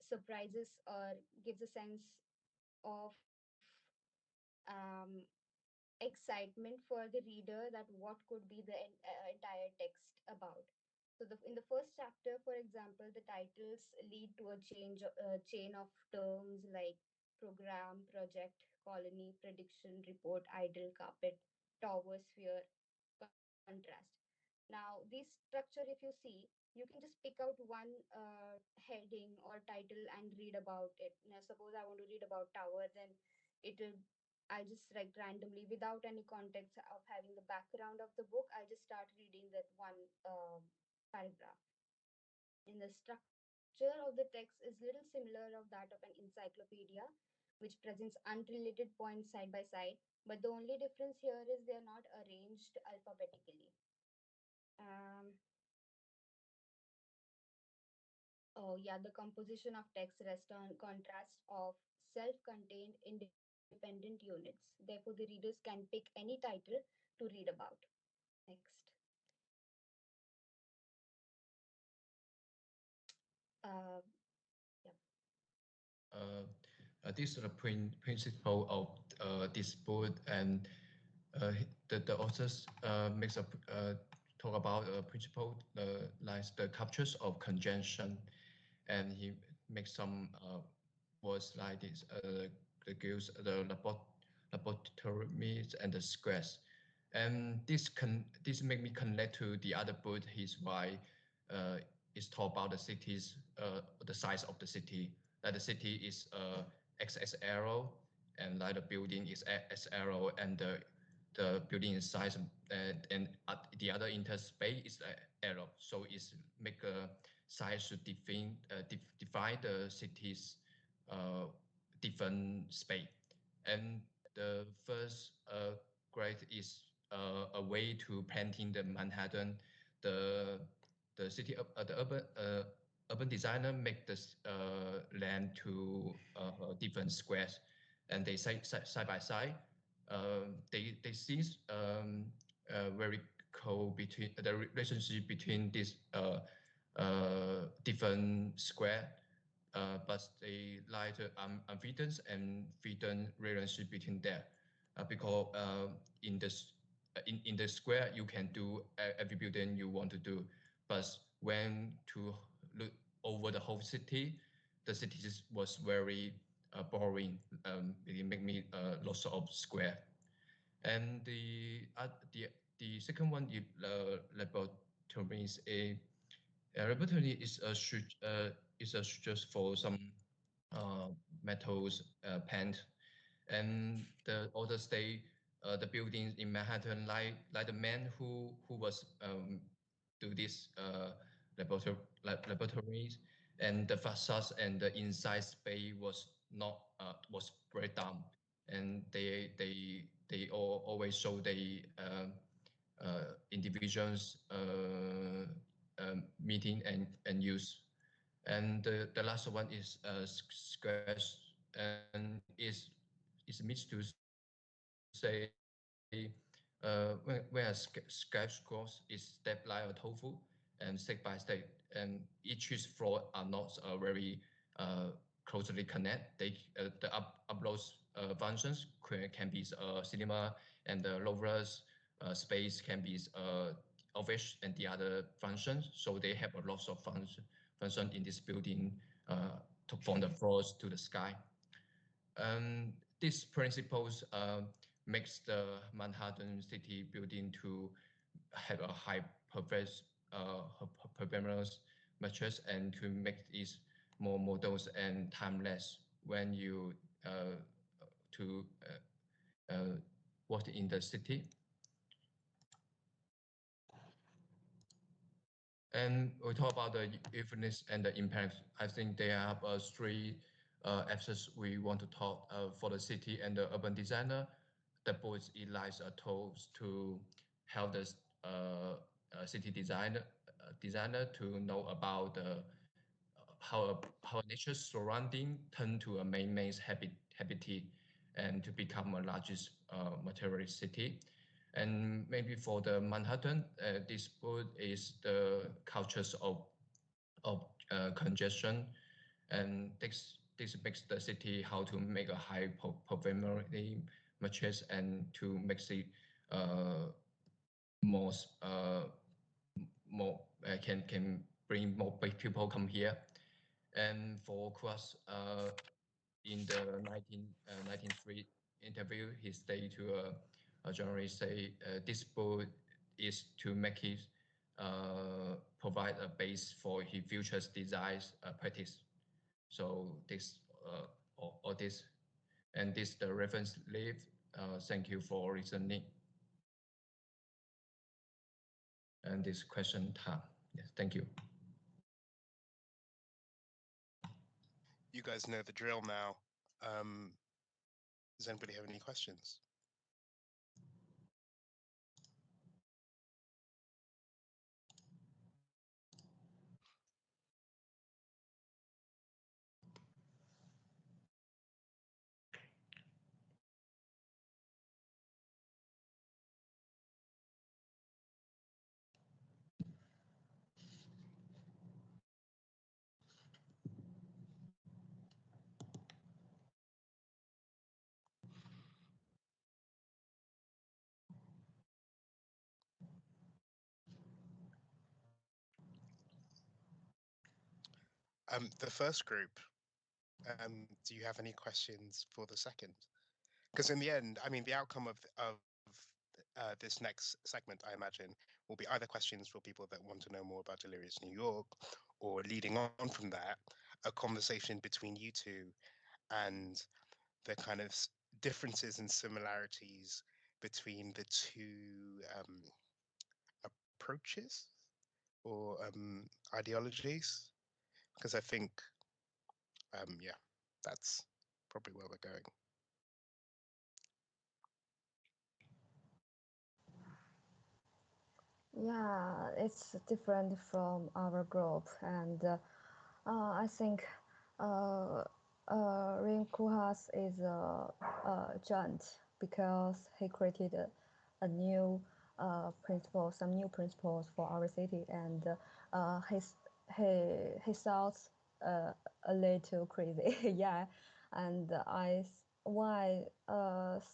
[SPEAKER 6] surprises or gives a sense of um, excitement for the reader that what could be the entire text about. So in the first chapter, for example, the titles lead to a chain of terms like program, project, colony, prediction, report, ideal, carpet, tower, sphere, contrast. Now, this structure, if you see, you can just pick out one heading or title and read about it. Now, suppose I want to read about tower, then it'll I'll just write randomly without any context of having the background of the book. I'll just start reading that one paragraph. In the structure of the text is little similar of that of an encyclopedia, which presents unrelated points side by side. But the only difference here is they are not arranged alphabetically. Um, oh yeah, the composition of text rests on contrast of self-contained independent units. Therefore, the readers can pick any title to read about. Next. Uh, yeah.
[SPEAKER 5] uh, this is the principle of this book, and the authors makes a talk about a principle like the captures of conjunction, and he makes some words like this, the gives the laboratories and the squares, and this make me connect to the other book his why uh, is talk about the cities, the size of the city. That the city is XS arrow, and like the building is S arrow, and the building is size, and the other interspace is arrow. So it's make a size to define the city's uh, different space. And the first grade is a way to painting the Manhattan. The the city the urban designer make this land to different squares, and they side by side. They see very cool between the relationship between these different square, but they like the unfitting and fitting relationship between there, because in the square you can do every building you want to do, but when to look over the whole city, the city just was very boring. It make me lots of square. And the second one is laboratory is a laboratory is a just for some metals paint, and the other stay the buildings in Manhattan, like the man who was do this laboratories, and the facades and the inside space was not was break down, and they all always show the individuals meeting and use. And the last one is scratch, and is meant to say when a scratch course is step like a tofu and step by step, and each floor are not very closely connected. The upload functions can be cinema, and the lowers space can be office and the other functions. So they have a lot of function in this building from the floors to the sky. These principles makes the Manhattan city building to have a high performance metrics and to make it more models and timeless when you to work in the city. And we talk about the effectiveness and the impact. I think there are three aspects we want to talk for the city and the urban designer. The book lies a tools to help the city designer to know about the how nature's surrounding turn to a man-made habitat and to become a largest material city. And maybe for the Manhattan, this book is the cultures of congestion, and this makes the city how to make a high performance matrix and to make it more can bring more people come here. And for Cross, in the 1993 interview, he stated to a journalist, say this book is to make it provide a base for his future design practice. So this or this, and this the reference leave. Thank you for listening. And this question time. Yes, thank you.
[SPEAKER 7] You guys know the drill now. Does anybody have any questions? The first group, do you have any questions for the second? Because in the end, I mean, the outcome of this next segment, I imagine, will be either questions for people that want to know more about Delirious New York, or leading on from that, a conversation between you two and the kind of differences and similarities between the two approaches or ideologies. Because I think, yeah, that's probably where we're going.
[SPEAKER 2] Yeah, it's different from our group, and I think Rinkuhas is a giant because he created a new principle, some new principles for our city, and he sounds a little crazy, yeah, and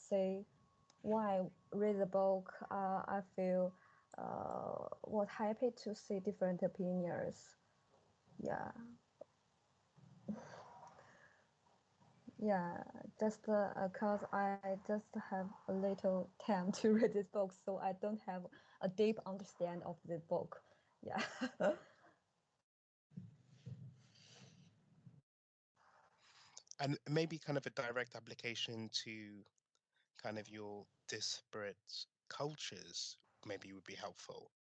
[SPEAKER 2] say why read the book, I feel was happy to see different opinions. Yeah. Yeah, just cause I just have a little time to read this book, so I don't have a deep understand of the book. Yeah.
[SPEAKER 7] And maybe kind of a direct application to kind of your disparate cultures maybe would be helpful.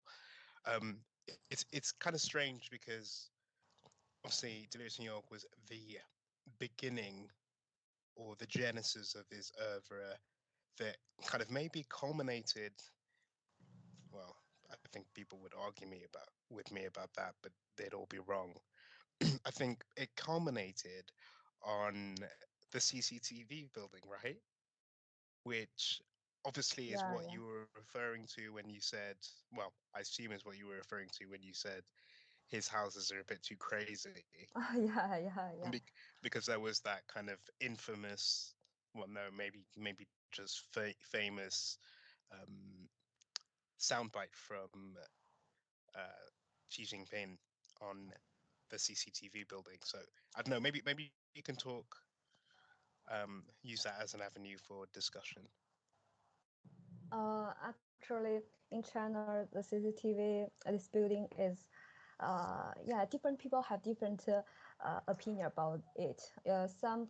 [SPEAKER 7] It's kind of strange because obviously Delirious New York was the beginning or the genesis of this oeuvre that kind of maybe culminated. Well, I think people would argue with me about that, but they'd all be wrong. I think it culminated on the CCTV building, right? Which obviously is
[SPEAKER 2] Yeah,
[SPEAKER 7] what
[SPEAKER 2] yeah.
[SPEAKER 7] you were referring to when you said, well, I assume is what you were referring to when you said his houses are a bit too crazy.
[SPEAKER 2] Yeah.
[SPEAKER 7] Because there was that kind of infamous, well, no, maybe just famous soundbite from Xi Jinping on the CCTV building. So I don't know, maybe you can talk, use that as an avenue for discussion.
[SPEAKER 2] Actually, in China, the CCTV, this building is, yeah, different people have different opinion about it. Some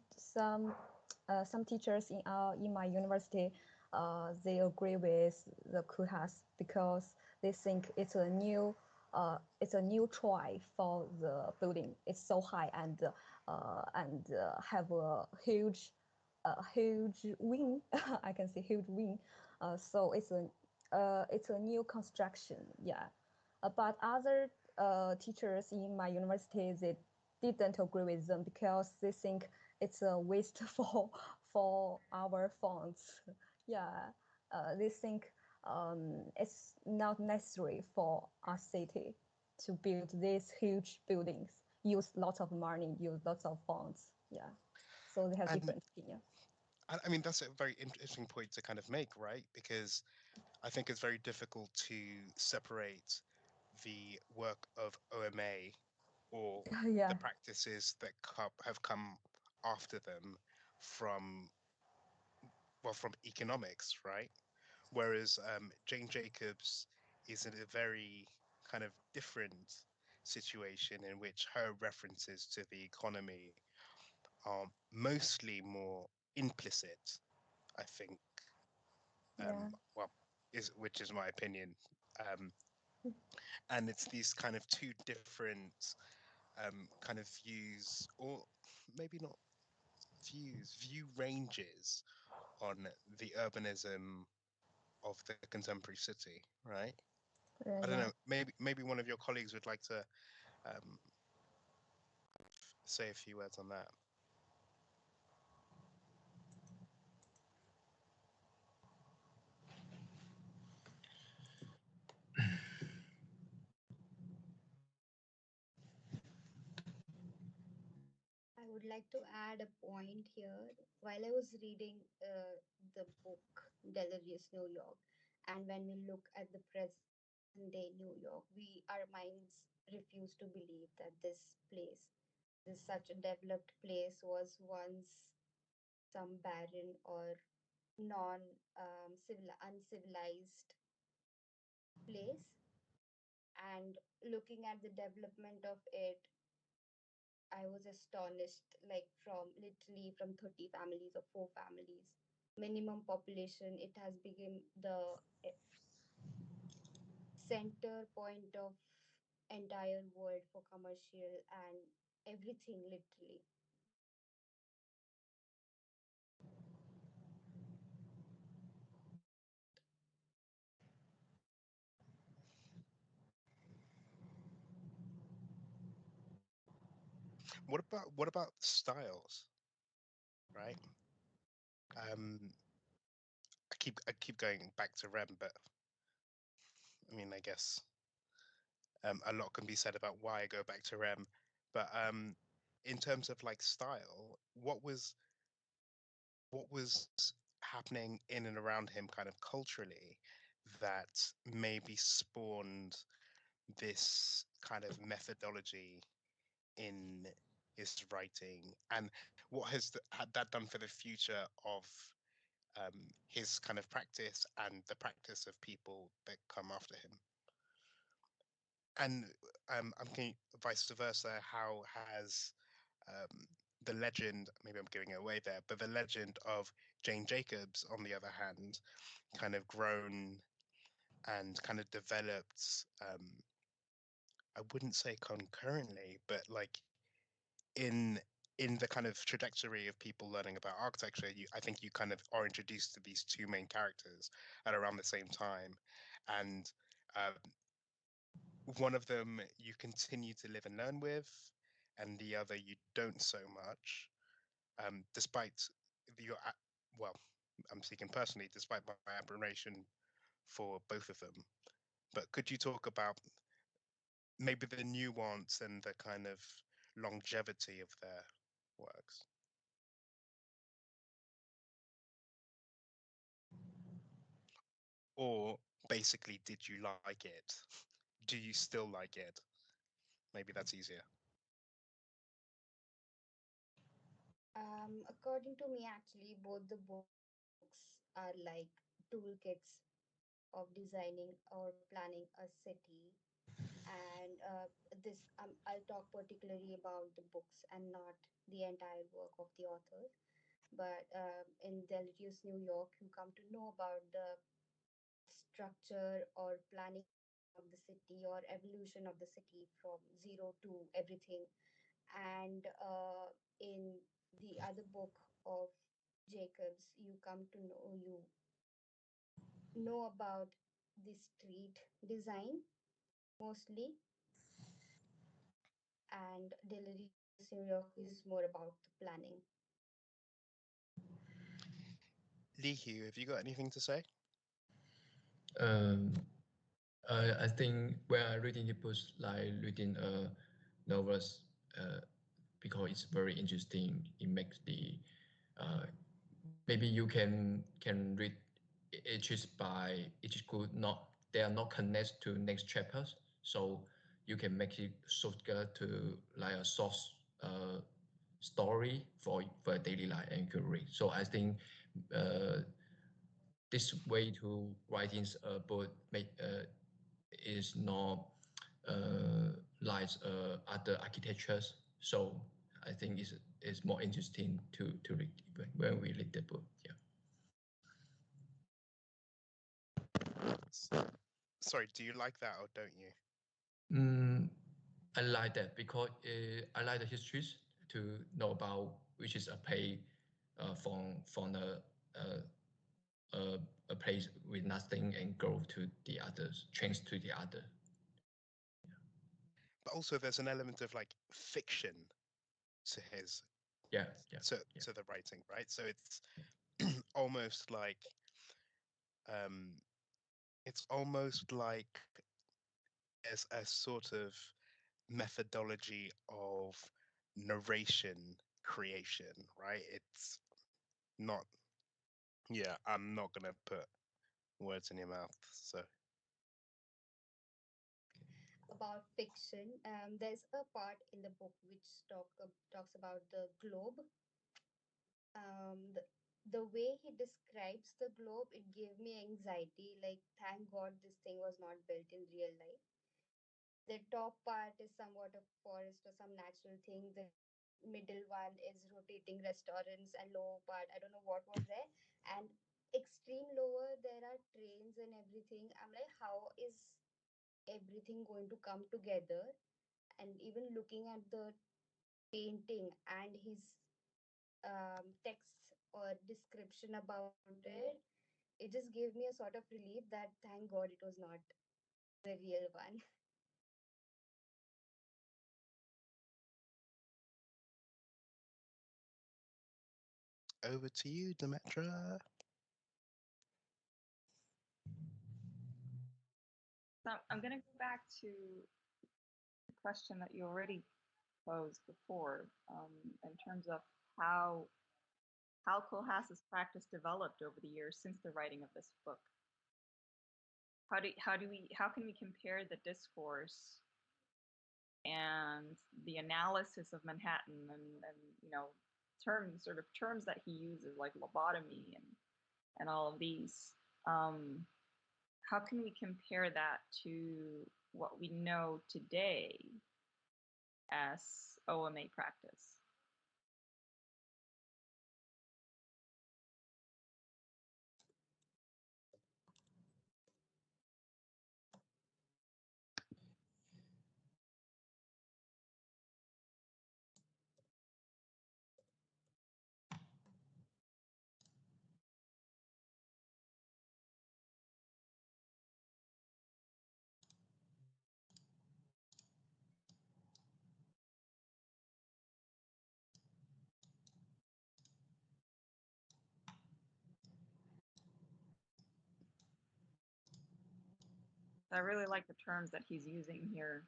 [SPEAKER 2] teachers in my university, they agree with the Kuhas because they think it's a new try for the building. It's so high and have a huge wing. I can say huge wing. So it's a new construction. Yeah, but other teachers in my university they didn't agree with them because they think it's a waste for our funds. Yeah, they think it's not necessary for our city to build these huge buildings. Use lots of money, use lots of funds. Yeah, so they have
[SPEAKER 7] And
[SPEAKER 2] different opinions.
[SPEAKER 7] I mean, that's a very interesting point to kind of make, right? Because I think it's very difficult to separate the work of OMA or the
[SPEAKER 2] Yeah,
[SPEAKER 7] practices that have come after them from, well, from economics, right? Whereas Jane Jacobs is in a very kind of different situation in which her references to the economy are mostly more implicit, I think.
[SPEAKER 2] yeah,
[SPEAKER 7] Well, is which is my opinion. Um, and it's these kind of two different kind of views, or maybe not view ranges on the urbanism of the contemporary city, right? I don't
[SPEAKER 2] yeah.
[SPEAKER 7] know. Maybe one of your colleagues would like to um, say a few words on that.
[SPEAKER 6] I would like to add a point here. While I was reading the book Delirious New York, and when we look at the present day New York, our minds refuse to believe that this such a developed place, was once some barren or non uncivilized place. And looking at the development of it, I was astonished, like from literally from 30 families or 4 families, minimum population, it has become the center point of entire world for commercial and everything literally.
[SPEAKER 7] What about styles, right? Um, I keep going back to Rem, but I mean, I guess a lot can be said about why I go back to Rem. But in terms of like style, what was happening in and around him kind of culturally that maybe spawned this kind of methodology in his writing, and what had that done for the future of his kind of practice and the practice of people that come after him? And I'm thinking vice versa. How has um, the legend, maybe I'm giving it away there, but the legend of Jane Jacobs, on the other hand, kind of grown and kind of developed, I wouldn't say concurrently, but like in in the kind of trajectory of people learning about architecture, I think you kind of are introduced to these two main characters at around the same time, and um, one of them you continue to live and learn with, and the other you don't so much, despite your well, I'm speaking personally, despite my admiration for both of them. But could you talk about maybe the nuance and the kind of longevity of their works? Or basically, did you like it? Do you still like it? Maybe that's easier.
[SPEAKER 6] According to me, actually, both the books are like toolkits of designing or planning a city. And this I'll talk particularly about the books and not the entire work of the author. But in Delirious New York, you come to know about the structure or planning of the city or evolution of the city from zero to everything. And in the other book of Jacobs, you know about the street design mostly, and Delirious New York is more about the planning.
[SPEAKER 7] Lee Hugh, have you got anything to say?
[SPEAKER 5] Um, I think when I reading the books, like reading novels, because it's very interesting. It makes the maybe you can read each is by each good not they are not connected to next chapters, so you can make it shorter to like a short story for a daily life and could read. So I think uh, this way to writing a book is not like other architectures. So I think it's more interesting to read when we read the book. Yeah.
[SPEAKER 7] Sorry, do you like that or don't you?
[SPEAKER 5] I like that because I like the histories to know about which is a place from uh, a place with nothing and go to the others, change to the other.
[SPEAKER 7] But also there's an element of like fiction to his
[SPEAKER 5] Yeah,
[SPEAKER 7] to the writing, right? So it's almost like um it's almost like there's a sort of methodology of narration creation, right? It's not, yeah, I'm not gonna put words in your mouth. So
[SPEAKER 6] About fiction, there's a part in the book which talks about the globe. The way he describes the globe, it gave me anxiety. Like, thank God this thing was not built in real life. The top part is somewhat a forest or some natural thing. The middle one is rotating restaurants, and lower part, I don't know what was there. And extreme lower, there are trains and everything. I'm like, how is everything going to come together? And even looking at the painting and his text or description about it just gave me a sort of relief that thank God it was not the real one.
[SPEAKER 7] over to you, Demetra.
[SPEAKER 1] So I'm going to go back to the question that you already posed before, in terms of how Koolhaas's practice developed over the years since the writing of this book. How can we compare the discourse and the analysis of Manhattan and you know terms that he uses like lobotomy and all of these? How can we compare that to what we know today as OMA practice? I really like the terms that he's using here.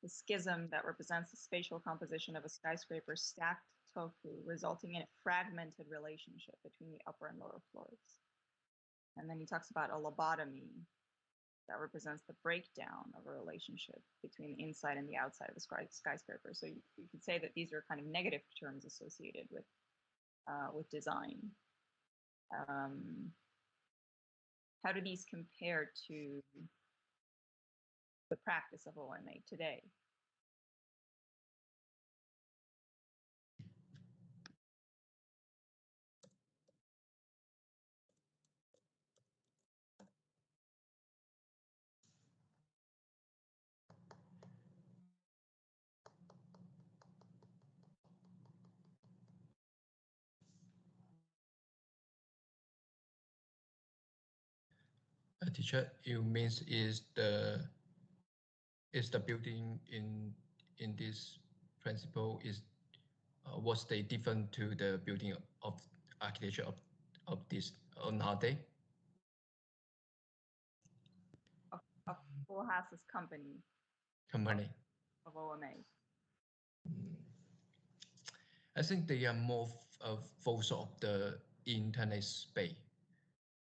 [SPEAKER 1] The schism that represents the spatial composition of a skyscraper's stacked tofu, resulting in a fragmented relationship between the upper and lower floors. And then he talks about a lobotomy that represents the breakdown of a relationship between the inside and the outside of the skyscraper. So you could say that these are kind of negative terms associated with design. How do these compare to the practice of OMA today?
[SPEAKER 5] Teacher, you means is the building in this principle is what's the different to the building of architecture of this nowadays?
[SPEAKER 1] Of Full House's company
[SPEAKER 5] Company.
[SPEAKER 1] of OMA.
[SPEAKER 5] I think they are more focused of the internet space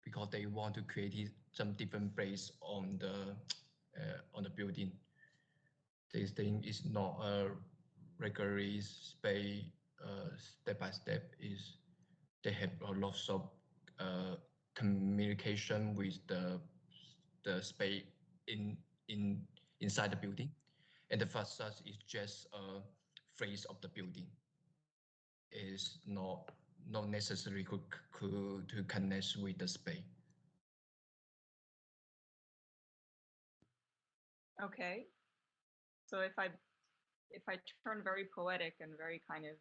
[SPEAKER 5] because they want to create some different place on the building. This thing is not a regular space step by step. Is they have a lot of communication with the space inside the building, and the facade is just a face of the building. Is not necessary to connect with the space.
[SPEAKER 1] Okay. So if I turn very poetic and very kind of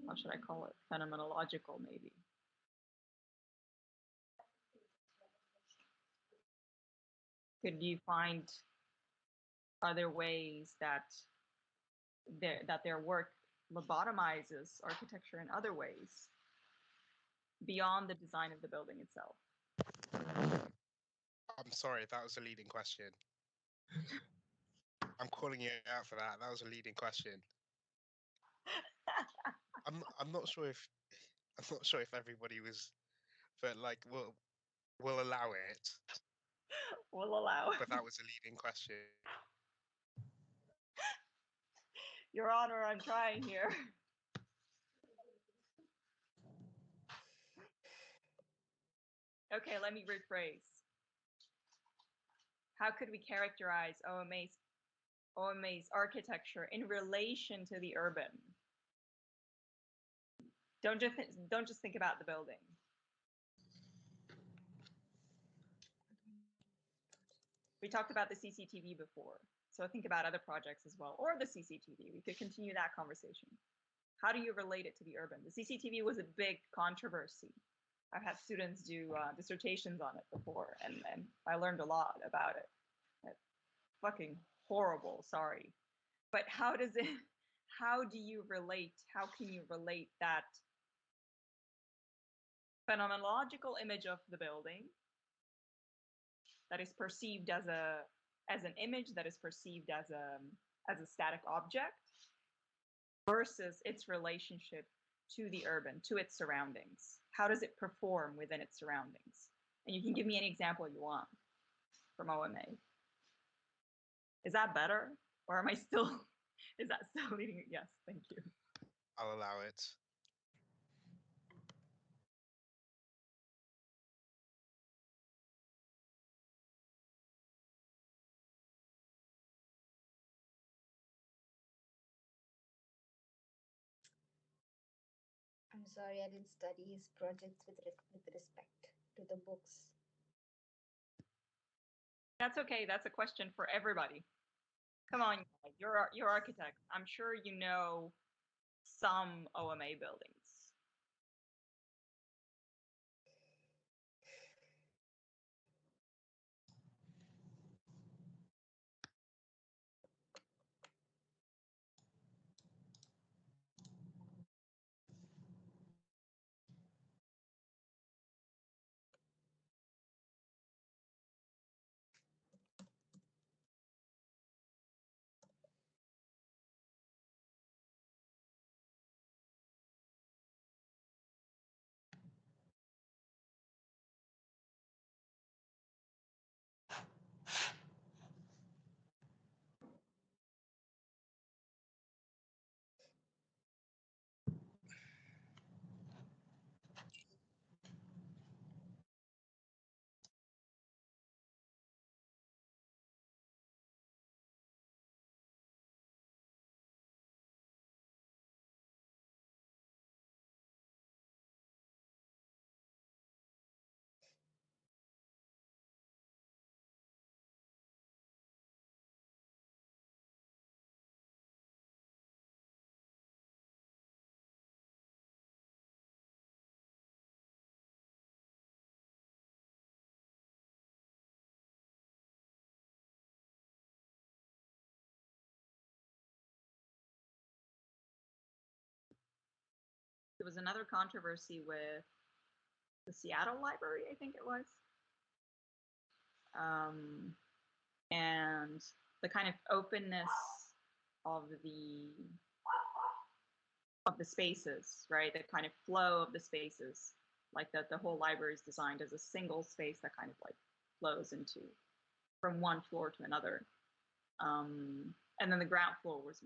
[SPEAKER 1] how should I call it? Phenomenological, maybe. Could you find other ways that their work lobotomizes architecture in other ways beyond the design of the building itself?
[SPEAKER 7] I'm sorry, that was a leading question. I'm calling you out for that. That was a leading question. I'm not sure if everybody was, but like we'll allow it.
[SPEAKER 1] We'll allow.
[SPEAKER 7] But that was a leading question.
[SPEAKER 1] Your Honor, I'm trying here. Okay, let me rephrase. How could we characterize OMA's architecture in relation to the urban? Don't just think about the building. We talked about the CCTV before, so think about other projects as well, or the CCTV. We could continue that conversation. How do you relate it to the urban? The CCTV was a big controversy. I've had students do dissertations on it before, and I learned a lot about it. It's fucking horrible, sorry. But how do you relate, how can you relate that phenomenological image of the building that is perceived as an image, that is perceived as a static object, versus its relationship to the urban, to its surroundings? How does it perform within its surroundings? And you can give me any example you want from OMA. Is that better? Or am I still, is that still leading? Yes, thank you.
[SPEAKER 7] I'll allow it.
[SPEAKER 6] I'm sorry, I didn't study his projects with respect to the books.
[SPEAKER 1] That's okay. That's a question for everybody. Come on, you're architects. I'm sure you know some OMA buildings. was another controversy with the Seattle Library, I think it was. And the kind of openness of the spaces, right? The kind of flow of the spaces, like that the whole library is designed as a single space that kind of like flows into from one floor to another. And then the ground floor was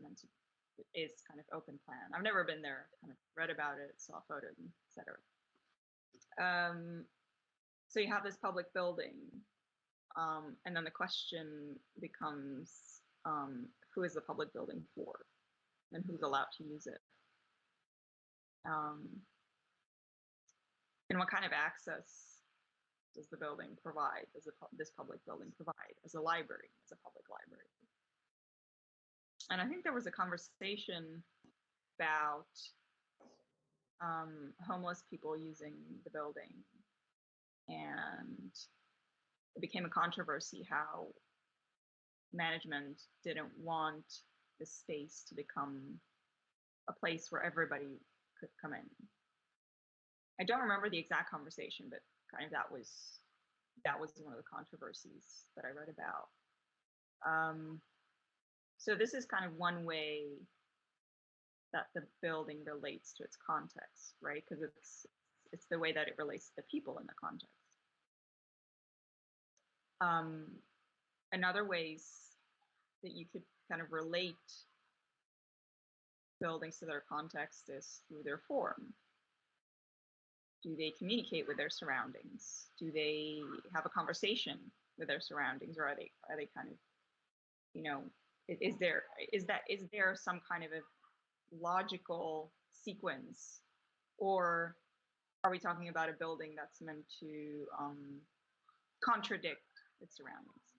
[SPEAKER 1] is kind of open plan. I've never been there, kind of read about it, saw photos, etc. So you have this public building, and then the question becomes, who is the public building for, and who's allowed to use it? And what kind of access does the building provide? Does this public building provide as a library, as a public library? And I think there was a conversation about homeless people using the building, and it became a controversy how management didn't want the space to become a place where everybody could come in. I don't remember the exact conversation, but kind of that was one of the controversies that I read about. So this is kind of one way that the building relates to its context, right? Because it's the way that it relates to the people in the context. Another ways that you could kind of relate buildings to their context is through their form. Do they communicate with their surroundings? Do they have a conversation with their surroundings, or are they kind of, you know, is there some kind of a logical sequence, or are we talking about a building that's meant to contradict its surroundings?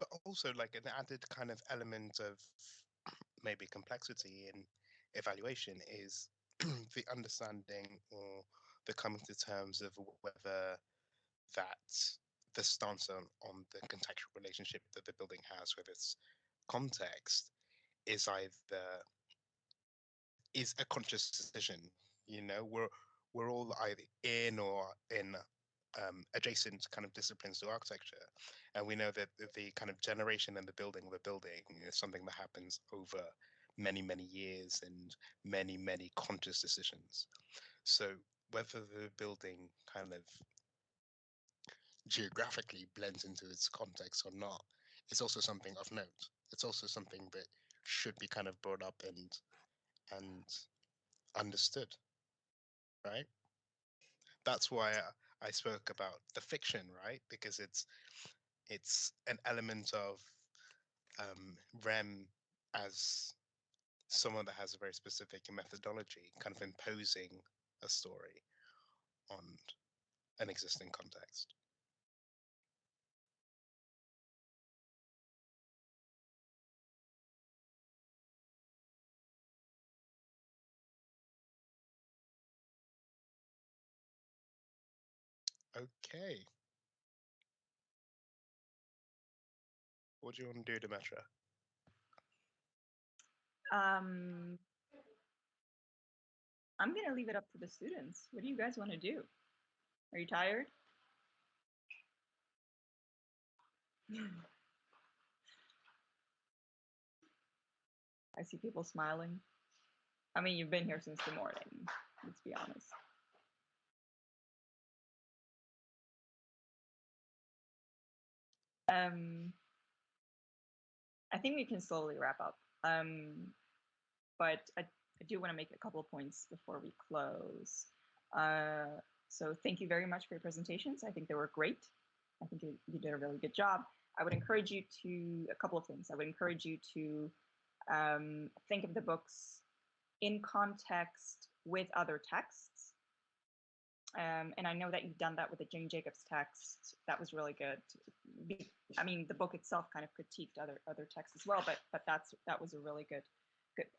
[SPEAKER 7] But also like an added kind of element of maybe complexity in evaluation is the understanding or the coming to terms of whether that the stance on the contextual relationship that the building has with its context is either is a conscious decision. You know, we're all either in or in adjacent kind of disciplines to architecture, and we know that the kind of generation and the building of a building is something that happens over many years and many conscious decisions. So whether the building kind of geographically blends into its context or not is also something of note. It's also something that should be kind of brought up and understood, right? That's why I spoke about the fiction, right? Because it's an element of Rem as someone that has a very specific methodology, kind of imposing a story on an existing context. Okay. What do you want to do, Demetra?
[SPEAKER 1] I'm going to leave it up to the students. What do you guys want to do? Are you tired? I see people smiling. I mean, you've been here since the morning, let's be honest. I think we can slowly wrap up. But I do want to make a couple of points before we close. So thank you very much for your presentations. I think they were great. I think you did a really good job. I would encourage you to, a couple of things. I would encourage you to think of the books in context with other texts. And I know that you've done that with the Jane Jacobs text. That was really good. I mean, the book itself kind of critiqued other texts as well, but that was a really good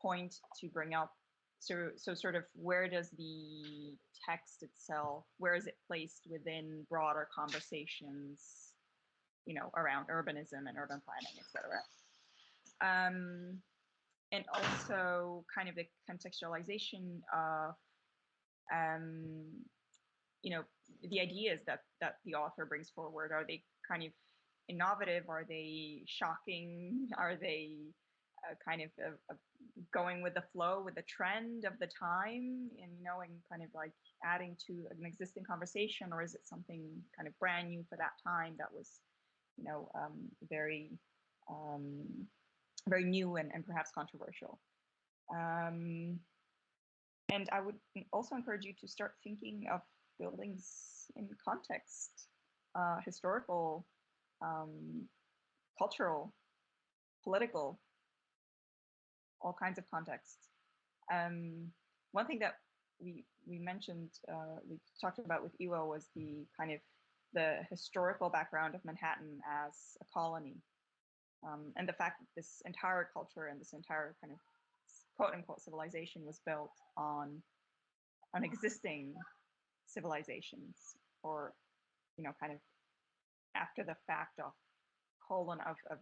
[SPEAKER 1] point to bring up. So sort of where does the text itself, where is it placed within broader conversations around urbanism and urban planning, etc. And also kind of the contextualization of the ideas that the author brings forward. Are they kind of innovative? Are they shocking? Are they kind of going with the flow, with the trend of the time, and kind of like adding to an existing conversation, or is it something kind of brand new for that time that was, very, very new and perhaps controversial? And I would also encourage you to start thinking of buildings in context, historical, cultural, political, all kinds of contexts. One thing that we mentioned, we talked about with Iwo, was the kind of the historical background of Manhattan as a colony, and the fact that this entire culture and this entire kind of quote unquote civilization was built on existing civilizations, or kind of after the fact of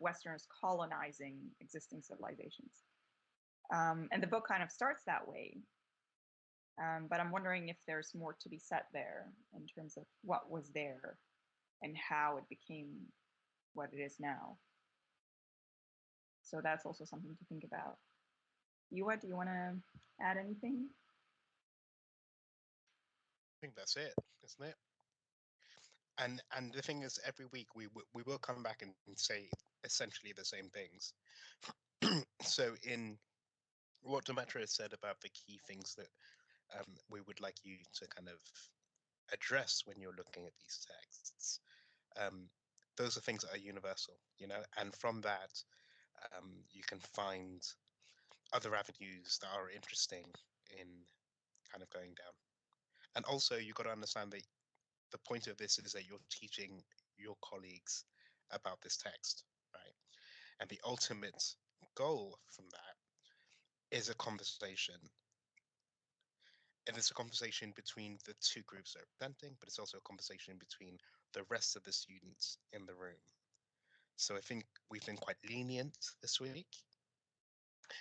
[SPEAKER 1] Westerners colonizing existing civilizations. And the book kind of starts that way. But I'm wondering if there's more to be said there in terms of what was there and how it became what it is now. So that's also something to think about. Yuwa, do you want to add anything?
[SPEAKER 7] I think that's it, isn't it? And the thing is, every week we will come back and say essentially the same things. So in what Demetra has said about the key things that we would like you to kind of address when you're looking at these texts, those are things that are universal, and from that you can find other avenues that are interesting in kind of going down. And also you've got to understand that the point of this is that you're teaching your colleagues about this text, right? And the ultimate goal from that is a conversation. And it's a conversation between the two groups that are presenting, but it's also a conversation between the rest of the students in the room. So I think we've been quite lenient this week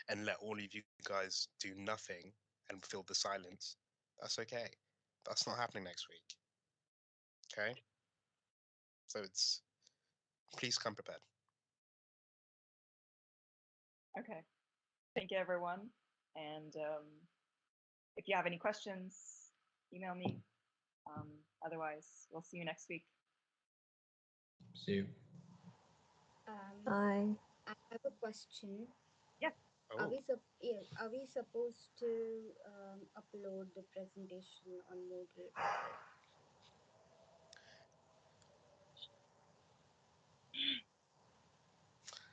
[SPEAKER 7] and let all of you guys do nothing and fill the silence. That's okay. That's not happening next week. Okay? So please come prepared.
[SPEAKER 1] Okay. Thank you, everyone. And if you have any questions, email me. Otherwise, we'll see you next week.
[SPEAKER 5] See you.
[SPEAKER 2] Bye.
[SPEAKER 6] I have a question.
[SPEAKER 1] Yeah.
[SPEAKER 7] Oh.
[SPEAKER 6] Are we supposed to upload the presentation on Moodle?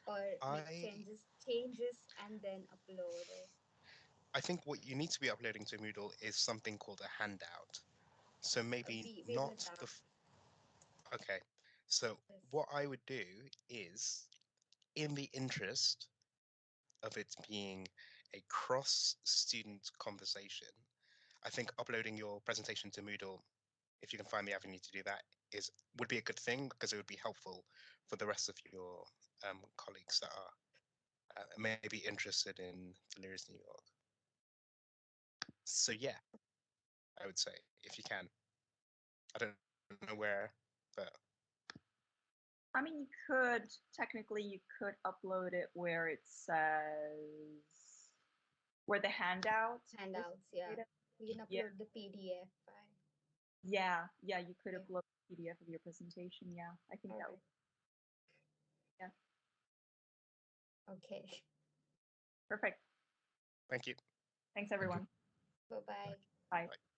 [SPEAKER 6] Or make changes and then upload it?
[SPEAKER 7] I think what you need to be uploading to Moodle is something called a handout. So maybe not the... Okay. So what I would do is, in the interest of it being a cross-student conversation, I think uploading your presentation to Moodle, if you can find the avenue to do that, would be a good thing, because it would be helpful for the rest of your colleagues that are maybe interested in Delirious New York. So yeah, I would say, if you can. I don't know where, but...
[SPEAKER 1] I mean, you could upload it where it says, where the handouts,
[SPEAKER 6] yeah. You can upload the PDF file.
[SPEAKER 1] Yeah, you could upload the PDF of your presentation. Yeah, I think that would. Yeah.
[SPEAKER 6] Okay.
[SPEAKER 1] Perfect.
[SPEAKER 7] Thank you.
[SPEAKER 1] Thanks, everyone.
[SPEAKER 6] Bye-bye.
[SPEAKER 1] Bye.
[SPEAKER 7] Bye.